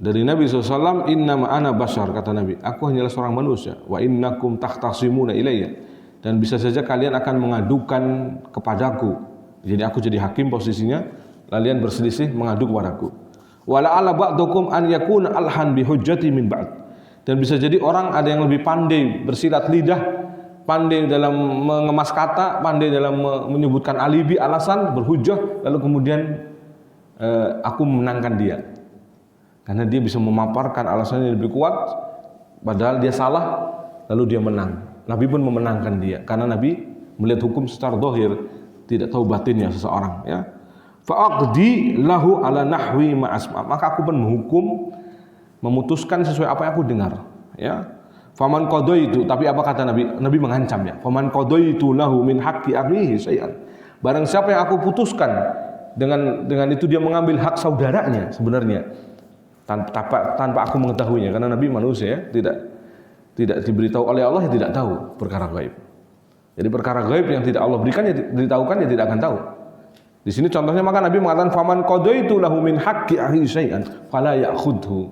Dari Nabi SAW, innama ana bashar, kata Nabi, aku hanyalah seorang manusia, wa innakum takhtasimuna ilayya, dan bisa saja kalian akan mengadukan kepadaku. Jadi aku jadi hakim posisinya, kalian berselisih mengadu kepadaku. Wala ala ba'dukum an yakuna alhan bihujjati min ba'd. Dan bisa jadi orang ada yang lebih pandai bersilat lidah, pandai dalam mengemas kata, pandai dalam menyebutkan alibi, alasan, berhujjah, lalu kemudian aku memenangkan dia. Karena dia bisa memaparkan alasannya lebih kuat, padahal dia salah, lalu dia menang. Nabi pun memenangkan dia, karena Nabi melihat hukum secara zahir, tidak tahu batinnya seseorang. Ya, fa'aqdi lahu ala nahwi ma asma. Maka aku pun menghukum, memutuskan sesuai apa yang aku dengar. Ya, faman qadaitu. Tapi apa kata Nabi? Nabi mengancam ya. Faman qadaitu lahu min haqqi akhihi syai'an. Barang siapa yang aku putuskan dengan itu dia mengambil hak saudaranya sebenarnya. Tanpa aku mengetahuinya, karena Nabi manusia ya, tidak diberitahu oleh Allah, ya tidak tahu perkara gaib. Jadi perkara gaib yang tidak Allah berikan, ya diberitahukan, ya tidak akan tahu. Di sini contohnya maka Nabi mengatakan faman qadaitu lahu min haqqi akhihi syai'an fala ya'khudhu.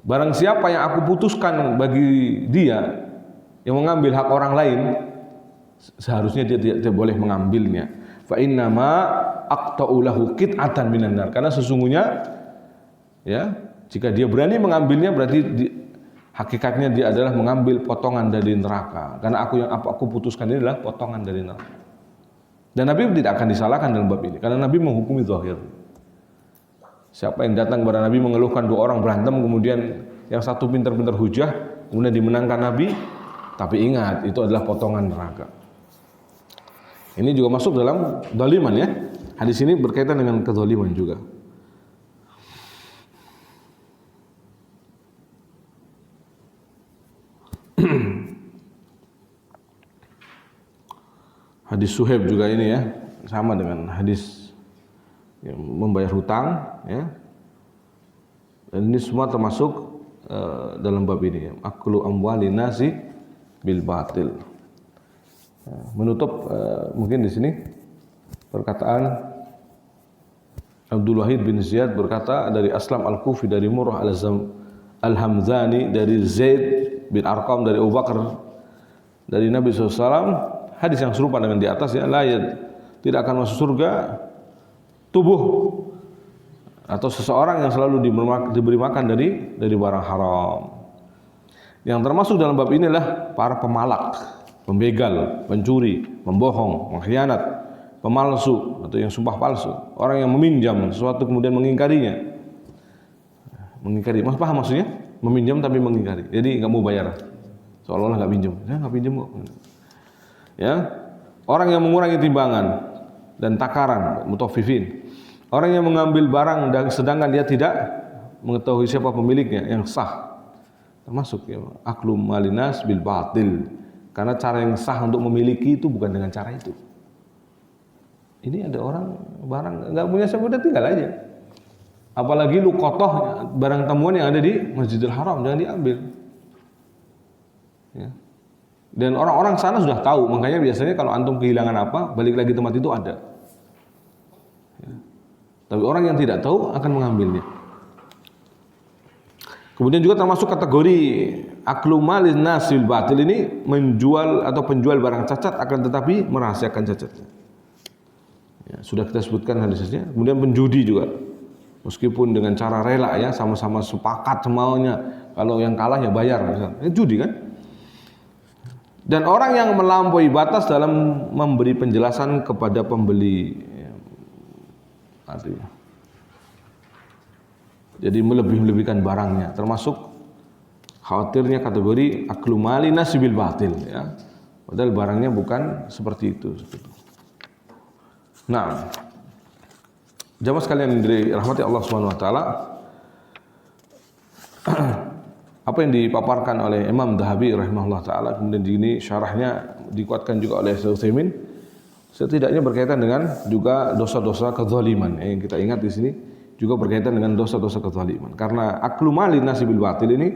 Barang siapa yang aku putuskan bagi dia yang mengambil hak orang lain, seharusnya dia tidak boleh mengambilnya. Fa inna ma aqta'u lahu qit'atan minan nar. Karena sesungguhnya ya, jika dia berani mengambilnya berarti hakikatnya dia adalah mengambil potongan dari neraka. Karena aku putuskan ini adalah potongan dari neraka. Dan Nabi tidak akan disalahkan dalam bab ini, karena Nabi menghukumi zahir. Siapa yang datang kepada Nabi mengeluhkan dua orang berantem, kemudian yang satu pintar-pintar hujah, kemudian dimenangkan Nabi, tapi ingat itu adalah potongan neraka. Ini juga masuk dalam zaliman ya. Hadis ini berkaitan dengan kezaliman juga. Hadis Suhaib juga ini ya, sama dengan hadis yang membayar hutang ya. Dan ini semua termasuk dalam bab ini ya. Aklu amwalin nasi bil batil. Menutup mungkin di sini perkataan Abdul Wahid bin Ziyad berkata dari Aslam Al-Kufi, dari Murrah Al-Hamzani, dari Zaid bin Arqam, dari Abu Bakar, dari Nabi SAW. Hadis yang serupa dengan di atas ya, tidak akan masuk surga tubuh atau seseorang yang selalu diberi makan dari barang haram. Yang termasuk dalam bab ini adalah para pemalak, pembegal, pencuri, pembohong, pengkhianat, pemalsu atau yang sumpah palsu, orang yang meminjam sesuatu kemudian mengingkarinya. Mengingkari, paham maksudnya? Meminjam tapi mengingkari. Jadi nggak mau bayar, seolah-olah nggak pinjam. Ya nggak pinjam kok. Ya, orang yang mengurangi timbangan dan takaran, mutaffifin. Orang yang mengambil barang sedangkan dia tidak mengetahui siapa pemiliknya yang sah. Termasuk ya, aklu malinas bil batil. Karena cara yang sah untuk memiliki itu bukan dengan cara itu. Ini ada orang barang nggak punya siapa, udah tinggal aja. Apalagi luqatah, barang temuan yang ada di Masjidil Haram, jangan diambil. Ya. Dan orang-orang sana sudah tahu, makanya biasanya kalau antum kehilangan apa, balik lagi tempat itu ada. Ya. Tapi orang yang tidak tahu akan mengambilnya. Kemudian juga termasuk kategori aklu malin nasil batil, ini menjual atau penjual barang cacat akan tetapi merahasiakan cacatnya. Ya, sudah kita sebutkan hadisnya. Kemudian penjudi juga, meskipun dengan cara rela ya, sama-sama sepakat semaunya, kalau yang kalah ya bayar misalnya. Ini judi kan? Dan orang yang melampaui batas dalam memberi penjelasan kepada pembeli, ya, artinya jadi melebih-lebihkan barangnya, termasuk khawatirnya kategori aklu mali nasibil batil ya. Padahal barangnya bukan seperti itu. Nah, jamaah sekalian dirahmati Allah Subhanahu wa taala, apa yang dipaparkan oleh Imam Dhahabi rahimahullah taala, kemudian di ini syarahnya dikuatkan juga oleh Syekh Utsaimin, setidaknya berkaitan dengan juga dosa-dosa kezaliman. Yang kita ingat di sini juga berkaitan dengan dosa-dosa kezaliman. Karena aklu mali nasibil batil ini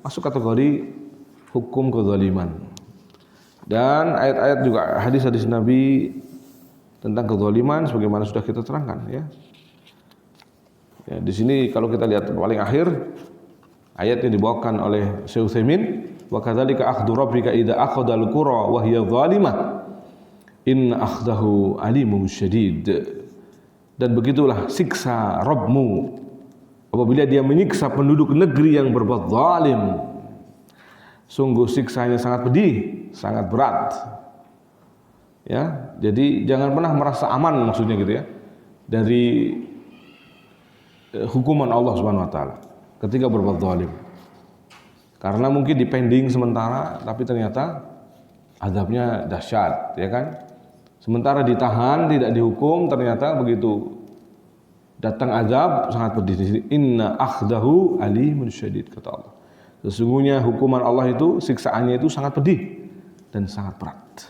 masuk kategori hukum kezaliman. Dan ayat-ayat juga hadis-hadis Nabi tentang kezaliman sebagaimana sudah kita terangkan ya. Ya, di sini kalau kita lihat paling akhir ayat yang dibawakan oleh Syekh Utsaimin, wa kadzalika akhdhu rabbika idza akhadhal qura wa hiya zalimah inna akhdahu alimun syadid. Dan begitulah siksa Rabbmu apabila dia menyiksa penduduk negeri yang berbuat zalim. Sungguh siksanya sangat pedih, sangat berat. Ya, jadi jangan pernah merasa aman, maksudnya gitu ya, dari hukuman Allah Subhanahu wa taala ketika berbuat zalim. Karena mungkin dipending sementara, tapi ternyata azabnya dahsyat, ya kan? Sementara ditahan, tidak dihukum, ternyata begitu datang azab sangat pedih. Inna akhdahu alimun syadid, kata Allah. Sesungguhnya hukuman Allah itu, siksaannya itu sangat pedih dan sangat berat.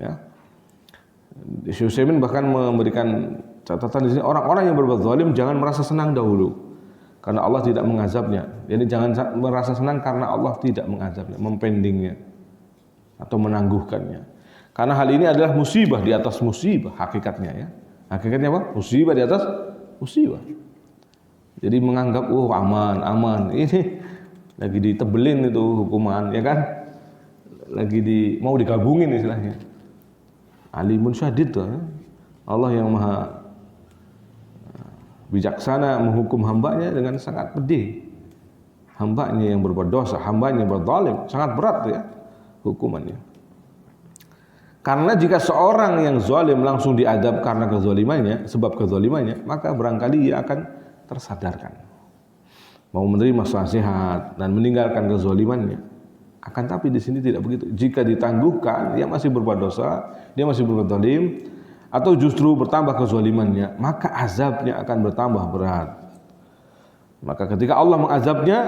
Ya. Syekh Utsaimin bahkan memberikan catatan di sini, orang-orang yang berbuat zalim jangan merasa senang dahulu karena Allah tidak mengazabnya. Jadi jangan merasa senang karena Allah tidak mengazabnya, mempendingnya atau menangguhkannya. Karena hal ini adalah musibah di atas musibah hakikatnya ya. Hakikatnya apa? Musibah di atas musibah. Jadi menganggap aman. Ini lagi ditebelin itu hukuman ya kan? Lagi mau digabungin istilahnya. Alimun syadid tuh. Ya? Allah yang maha bijaksana menghukum hambanya dengan sangat pedih. Hambanya yang berbuat dosa, hambanya yang berzalim, sangat berat ya hukumannya. Karena jika seorang yang zalim langsung diadab karena kezalimannya, sebab kezalimannya, maka barangkali ia akan tersadarkan, mau menerima nasihat dan meninggalkan kezalimannya. Akan tapi di sini tidak begitu. Jika ditangguhkan, dia masih berbuat dosa, dia masih berbuat zalim, atau justru bertambah kezalimannya, maka azabnya akan bertambah berat. Maka ketika Allah mengazabnya,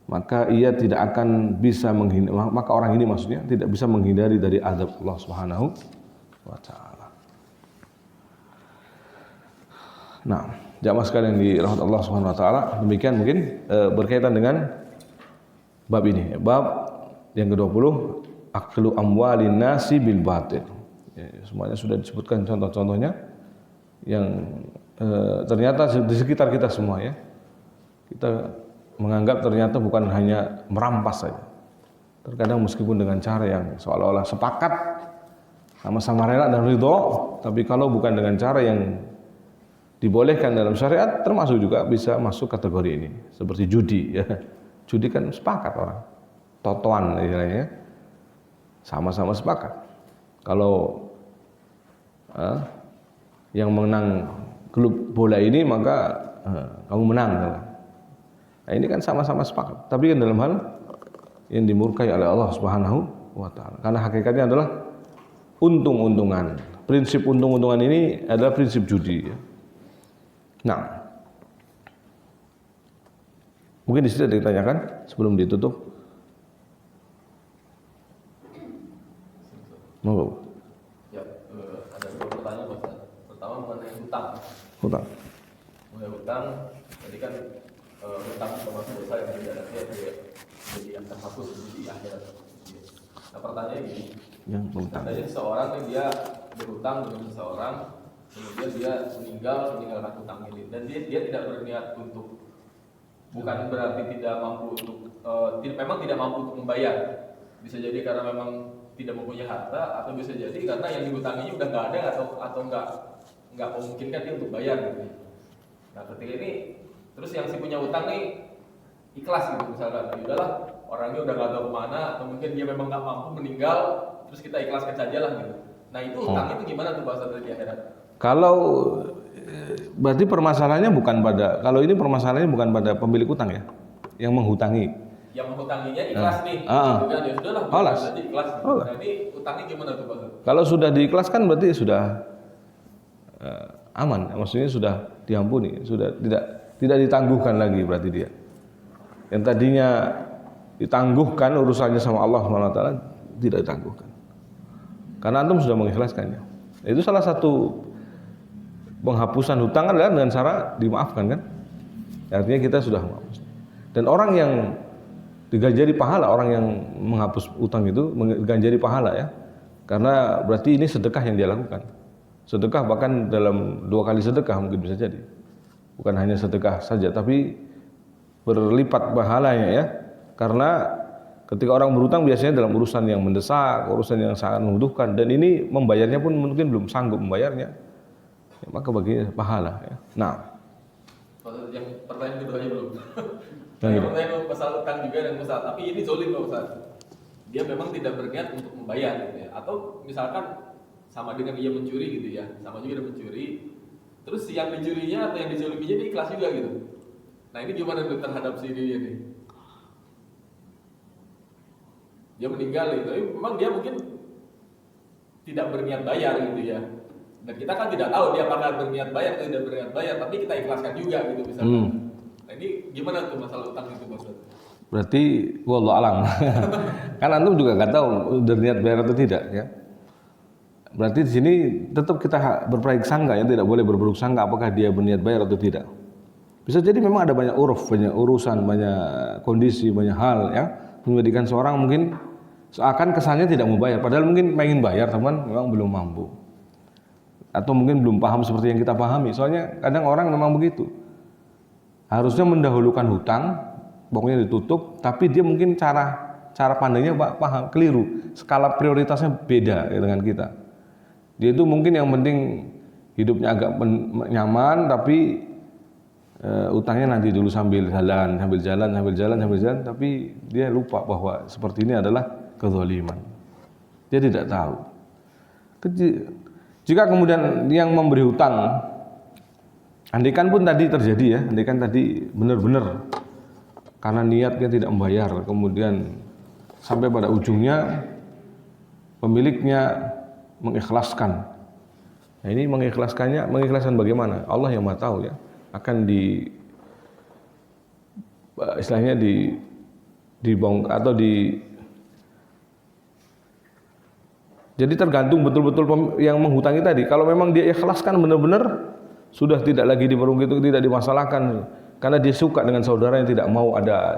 maka ia tidak akan bisa menghindari, maka orang ini maksudnya tidak bisa menghindari dari azab Allah Subhanahu wa taala. Nah, jamaah sekalian di rahmat Allah Subhanahu wa taala, demikian mungkin berkaitan dengan bab ini. Bab yang ke-20, aklu amwalin nasi bil batil. Ya, semuanya sudah disebutkan contoh-contohnya yang ternyata di sekitar kita semua ya. Kita menganggap ternyata bukan hanya merampas saja. Terkadang meskipun dengan cara yang seolah-olah sepakat, sama-sama rela dan ridho, tapi kalau bukan dengan cara yang dibolehkan dalam syariat, termasuk juga bisa masuk kategori ini. Seperti judi ya. Judi kan sepakat orang. Totoan istilahnya. Sama-sama sepakat. Kalau yang menang klub bola ini maka kamu menang. Nah, ini kan sama-sama sepakat. Tapi kan dalam hal yang dimurkai oleh Allah Subhanahu wa taala. Karena hakikatnya adalah untung-untungan. Prinsip untung-untungan ini adalah prinsip judi. Nah, mungkin di sini ada ditanyakan sebelum ditutup. Mau? Ya, ada beberapa pertanyaan Pak. hutang termasuk dosa yang tidak ada jadi yang terhapus di akhirat. Nah pertanyaannya gini, yang berhutang. ada seseorang yang dia berhutang dengan seseorang, kemudian dia meninggalkan hutang ini, dan dia tidak berniat untuk, bukan berarti tidak mampu untuk memang tidak mampu untuk membayar, bisa jadi karena memang tidak mempunyai harta, atau bisa jadi karena yang dihutanginya udah nggak ada atau nggak memungkinkan dia untuk bayar gitu. Nah ketika ini terus yang si punya utang nih ikhlas gitu, misalkan ya udahlah orangnya udah nggak tahu kemana, atau mungkin dia memang nggak mampu meninggal, terus kita ikhlaskan saja lah gitu. Nah itu utang itu gimana tuh bahasa dari akhirat? Kalau berarti permasalahannya bukan pada, kalau ini permasalahannya bukan pada pemilik utang ya, yang menghutangi. Yang menghutanginya ikhlas nih, gitu kan, ya sudahlah, ikhlas. Nah ini utangnya gimana tuh Pak? Kalau sudah diikhlaskan berarti sudah aman, maksudnya sudah diampuni, sudah tidak ditangguhkan lagi berarti dia. Yang tadinya ditangguhkan urusannya sama Allah SWT tidak ditangguhkan. Karena antum sudah mengikhlaskannya. Itu salah satu penghapusan hutang adalah dengan cara dimaafkan kan? Artinya kita sudah menghapus. Dan orang yang diganjari pahala, orang yang menghapus utang itu diganjari pahala ya. Karena berarti ini sedekah yang dia lakukan. Sedekah bahkan dalam 2 kali sedekah mungkin bisa jadi. Bukan hanya sedekah saja tapi berlipat pahalanya ya. Karena ketika orang berhutang biasanya dalam urusan yang mendesak, urusan yang sangat membutuhkan, dan ini membayarnya pun mungkin belum sanggup membayarnya, ya, maka baginya pahala ya. Nah, yang pertanyaan keduanya belum. Yang pertanyaan masalah utang juga dan masalah, tapi ini zolim loh Ustaz. Dia memang tidak berniat untuk membayar gitu ya. Atau misalkan sama dengan dia mencuri gitu ya, sama juga dia mencuri. Terus yang dicurinya atau yang dizoliminya dia ikhlas juga gitu. Nah ini gimana terhadap si dirinya nih? Dia meninggal gitu, tapi memang dia mungkin tidak berniat bayar gitu ya. Dan kita kan tidak tahu dia apakah berniat bayar atau tidak berniat bayar, tapi kita ikhlaskan juga gitu misalnya. Nah ini gimana tuh masalah utang itu Mas? Berarti wallahu alam. Kan antum juga nggak tahu berniat bayar atau tidak ya. Berarti di sini tetap kita berpraik sangka ya, tidak boleh berburuk sangka apakah dia berniat bayar atau tidak. Bisa jadi memang ada banyak banyak urusan, banyak kondisi, banyak hal ya menjadikan seorang mungkin seakan kesannya tidak mau bayar, padahal mungkin pengen bayar teman, memang belum mampu. Atau mungkin belum paham seperti yang kita pahami. Soalnya kadang orang memang begitu. Harusnya mendahulukan hutang, pokoknya ditutup, tapi dia mungkin cara pandangnya paham keliru. Skala prioritasnya beda dengan kita. Dia itu mungkin yang penting hidupnya agak nyaman, tapi utangnya nanti dulu sambil jalan, tapi dia lupa bahwa seperti ini adalah kezaliman. Dia tidak tahu. Jika kemudian yang memberi hutang, andaikan pun tadi terjadi ya, andaikan tadi benar-benar karena niatnya tidak membayar, kemudian sampai pada ujungnya pemiliknya mengikhlaskan. Nah ini mengikhlaskan bagaimana? Allah yang Maha tahu ya. Akan istilahnya dibongkar atau jadi tergantung betul-betul yang menghutangi tadi. Kalau memang dia ikhlaskan benar-benar sudah tidak lagi diperungkit, tidak dimasalahkan karena dia suka dengan saudara yang tidak mau ada,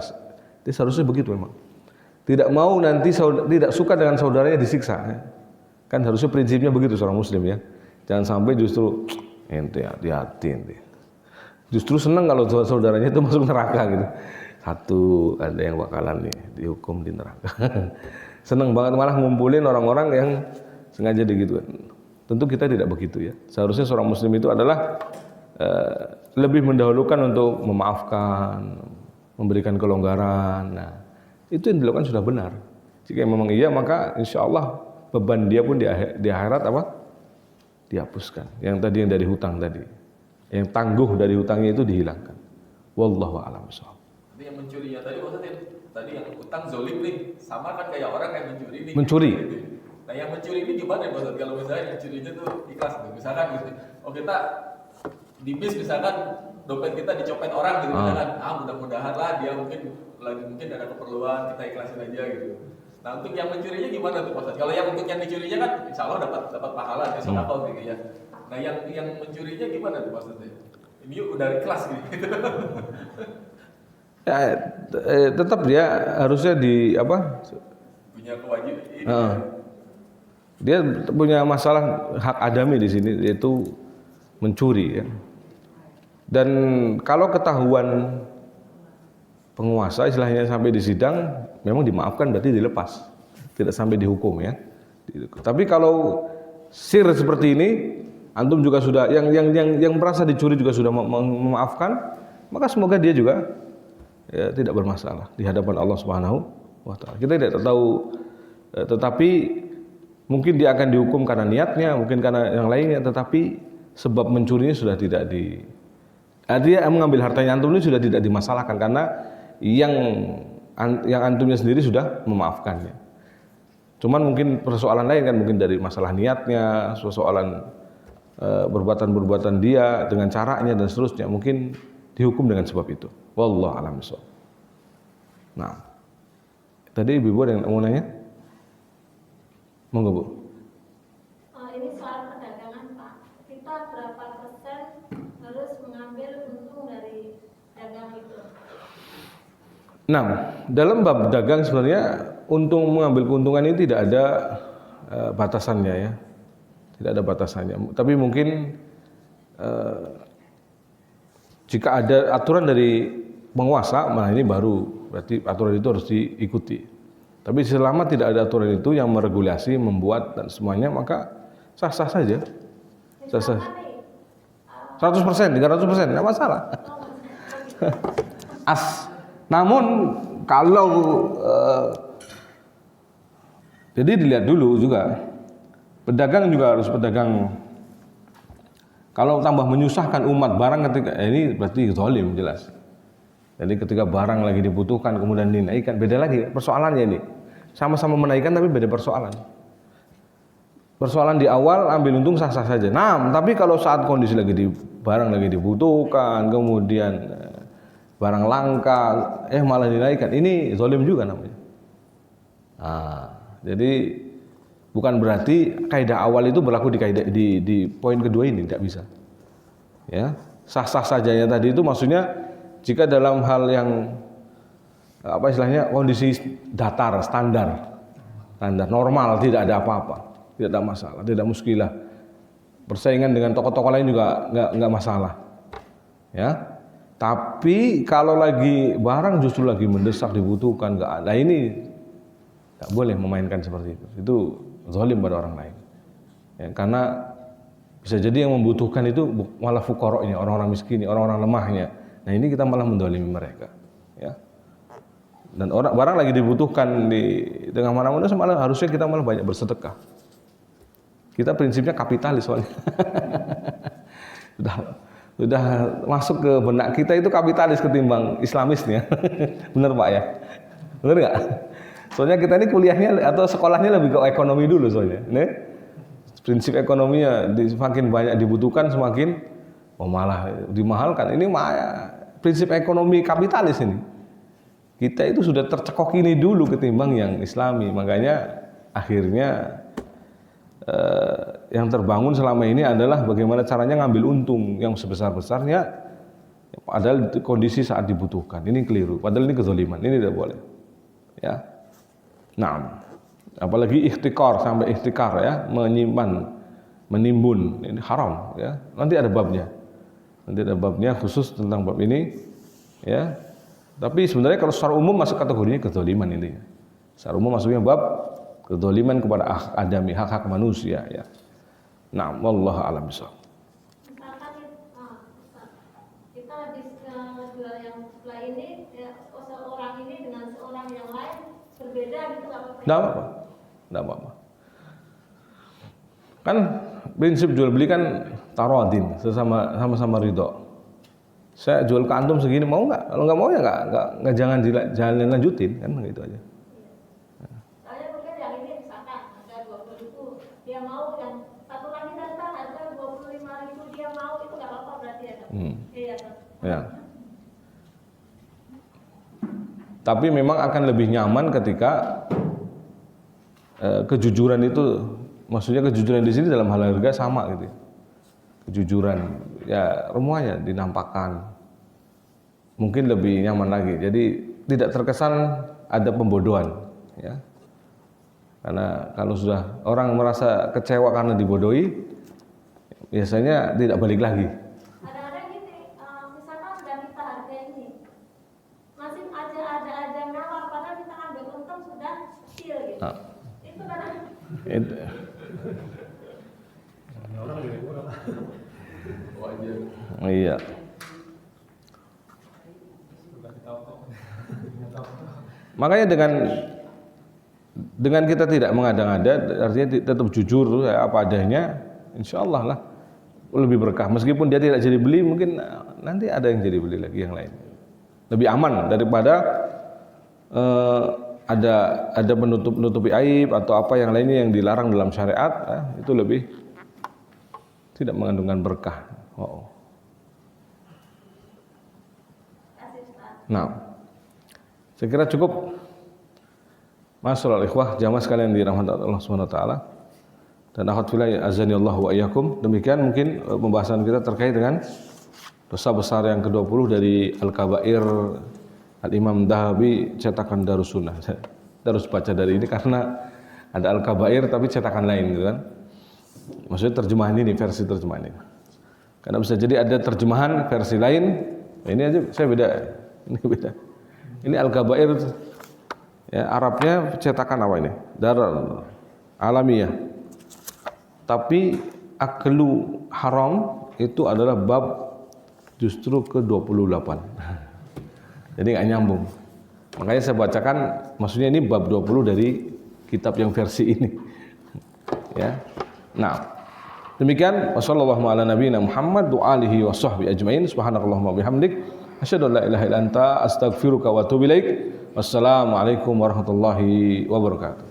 itu seharusnya begitu memang. Tidak mau nanti tidak suka dengan saudaranya disiksa. Kan harusnya prinsipnya begitu seorang muslim ya. Jangan sampai justru ente hati-hati. Justru senang kalau saudaranya itu masuk neraka gitu. Satu ada yang bakalan nih dihukum di neraka. Senang banget malah ngumpulin orang-orang yang sengaja digitukan. Tentu kita tidak begitu ya. Seharusnya seorang muslim itu adalah lebih mendahulukan untuk memaafkan, memberikan kelonggaran. Nah, itu yang dilakukan sudah benar. Jika memang iya maka insya Allah beban dia pun di akhirat apa? Dihapuskan. Yang tadi yang dari hutang tadi. Yang tangguh dari hutangnya itu dihilangkan. Wallahu a'lam bishawab. Jadi yang mencurinya tadi maksudnya tadi yang utang zolim nih, sama kan kayak orang yang mencuri nih. Mencuri. Nah yang mencuri ini gimana ya Ustaz? Kalau misalnya yang mencurinya tuh ikhlas gitu. Misalkan gitu. Oh kita di bis misalkan dompet kita dicopet orang gitu, misalkan mudah-mudahan lah dia mungkin ada keperluan, kita ikhlasin aja gitu. Nah untuk yang mencurinya gimana tuh Ustaz? Kalau yang untuk yang dicurinya kan insya Allah dapat pahala, dia sedekah gitu ya. Nah yang mencurinya gimana tuh maksudnya? Ini udah ikhlas gitu. Ya, tetap dia harusnya di apa? Punya kewajiban ini. Dia punya masalah hak adami di sini, yaitu mencuri ya. Dan kalau ketahuan penguasa istilahnya sampai di sidang, memang dimaafkan, berarti dilepas, tidak sampai dihukum ya. Tapi kalau sir seperti ini, antum juga sudah yang merasa dicuri juga sudah memaafkan, maka semoga dia juga ya, tidak bermasalah di hadapan Allah Subhanahu wa taala. Kita tidak tahu, tetapi mungkin dia akan dihukum karena niatnya, mungkin karena yang lainnya, tetapi sebab mencurinya sudah tidak dia mengambil hartanya antum ini sudah tidak dimasalahkan karena yang antumnya sendiri sudah memaafkannya. Cuman mungkin persoalan lain kan, mungkin dari masalah niatnya, persoalan perbuatan dia dengan caranya dan seterusnya, mungkin dihukum dengan sebab itu. Wallahu a'lam bishawab. Nah, tadi ibu ada yang mau nanya? Monggo Bu. Ini soal perdagangan Pak. Kita berapa persen harus mengambil untung dari dagang itu? Nah, dalam bab dagang sebenarnya mengambil keuntungan ini tidak ada batasannya ya, tidak ada batasannya. Tapi mungkin jika ada aturan dari penguasa, malah ini baru, berarti aturan itu harus diikuti. Tapi selama tidak ada aturan itu yang meregulasi, membuat dan semuanya, maka sah-sah saja. Sah-sah. 100%, 300%, nggak masalah. Namun kalau jadi dilihat dulu juga, pedagang juga harus pedagang. Kalau tambah menyusahkan umat barang ketika ini berarti zalim jelas. Jadi ketika barang lagi dibutuhkan kemudian dinaikkan, beda lagi persoalannya ini. Sama-sama menaikkan tapi beda persoalan. Persoalan di awal ambil untung sah-sah saja. Nah, tapi kalau saat kondisi barang lagi dibutuhkan, kemudian barang langka, malah dinaikkan, ini zalim juga namanya. Nah, jadi bukan berarti kaidah awal itu berlaku di poin kedua ini, tidak bisa. Ya, sah-sah sajanya tadi itu maksudnya jika dalam hal yang apa istilahnya kondisi datar, standar normal, tidak ada apa-apa, tidak ada masalah, tidak muskilah. Persaingan dengan toko-toko lain juga nggak masalah. Ya. Tapi kalau lagi barang justru lagi mendesak, dibutuhkan, nggak ada, ini nggak boleh memainkan seperti itu. Itu zalim pada orang lain. Ya, karena bisa jadi yang membutuhkan itu malah fuqara'nya, orang-orang miskin, orang-orang lemahnya. Nah ini kita malah mendolimi mereka. Ya. Dan barang lagi dibutuhkan di tengah mana-mana, malah harusnya kita malah banyak bersedekah. Kita prinsipnya kapitalis soalnya. Sudah masuk ke benak kita itu kapitalis ketimbang Islamisnya. Bener Pak ya? Bener nggak? Soalnya kita ini kuliahnya atau sekolahnya lebih ke ekonomi dulu soalnya. Nih, prinsip ekonominya semakin banyak dibutuhkan semakin malah dimahalkan. Ini prinsip ekonomi kapitalis ini. Kita itu sudah tercekok ini dulu ketimbang yang Islami. Makanya akhirnya yang terbangun selama ini adalah bagaimana caranya ngambil untung yang sebesar-besarnya padahal kondisi saat dibutuhkan. Ini keliru, padahal ini kezaliman, ini tidak boleh. Ya. Nah, apalagi ihtikar sampai ihtikar ya, menyimpan, menimbun, ini haram ya. Nanti ada babnya. Nanti ada babnya khusus tentang bab ini ya. Tapi sebenarnya kalau secara umum masuk kategorinya kezaliman ini. Secara umum masuknya bab kezaliman kepada hak adami, hak-hak manusia ya. Nah, wallahu a'lam bishawab. Misalkan kita habis jual yang sebelah ini, ya, seorang ini dengan seorang yang lain berbeda gitu apa? Tidak apa-apa. Tidak apa-apa. Kan prinsip jual beli kan taradin, sama-sama ridho. Saya jual ke antum segini, mau nggak? Kalau nggak mau ya nggak jangan lanjutin kan gitu aja. Saya mungkin yang ini misalkan harga 20.000, dia mau yang satu lagi datang harga 25.000, dia mau, itu nggak apa-apa berarti ya? Iya. Ya. Tapi memang akan lebih nyaman ketika kejujuran itu, maksudnya kejujuran di sini dalam hal harga sama gitu. Kejujuran, ya semuanya dinampakkan. mungkin lebih nyaman lagi. Jadi tidak terkesan ada pembodohan, ya. Karena kalau sudah orang merasa kecewa karena dibodohi, biasanya tidak balik lagi. Kadang-kadang gini, misalkan sudah kita harga ini, masih ada nawar, padahal kita ambil untung sudah kecil gitu. Nah, Itu kadang itu, Wajar. iya. Makanya dengan kita tidak mengada-ngada, artinya tetap jujur ya, apa adanya, insya Allah lah lebih berkah. Meskipun dia tidak jadi beli, mungkin nanti ada yang jadi beli lagi yang lain. Lebih aman daripada ada menutupi aib atau apa yang lainnya yang dilarang dalam syariat, ya, itu lebih tidak mengandungkan berkah. kasih Ustaz. Nah, saya kira cukup. Masyaallah ikhwah jamaah sekalian dirahmati Allah Subhanahu wa taala. Dan akhwat fillah azani Allah wa iyyakum. Demikian mungkin pembahasan kita terkait dengan dosa besar yang ke-20 dari Al-Kabair Al-Imam Dahabi cetakan Darussunnah. Saya harus baca dari ini karena ada Al-Kabair tapi cetakan lain gitu kan. Maksudnya terjemahan ini, versi terjemahan ini. Karena bisa jadi ada terjemahan versi lain. Nah, ini aja saya beda. Ini beda. Ini Al-Kabair ya, Arabnya cetakan apa ini? Darul Alamiyah. Tapi aklu haram itu adalah bab justru ke-28. Jadi nggak nyambung. Makanya saya bacakan, maksudnya ini bab 20 dari kitab yang versi ini. Ya. Nah, demikian wasallallahu ala nabiyina Muhammad wa alihi wa sahbihi ajmain. Subhanakallahumma bihamdik asyhadu an la ilaha illa anta astaghfiruka wa atubu ilaik. Wassalamualaikum warahmatullahi wabarakatuh.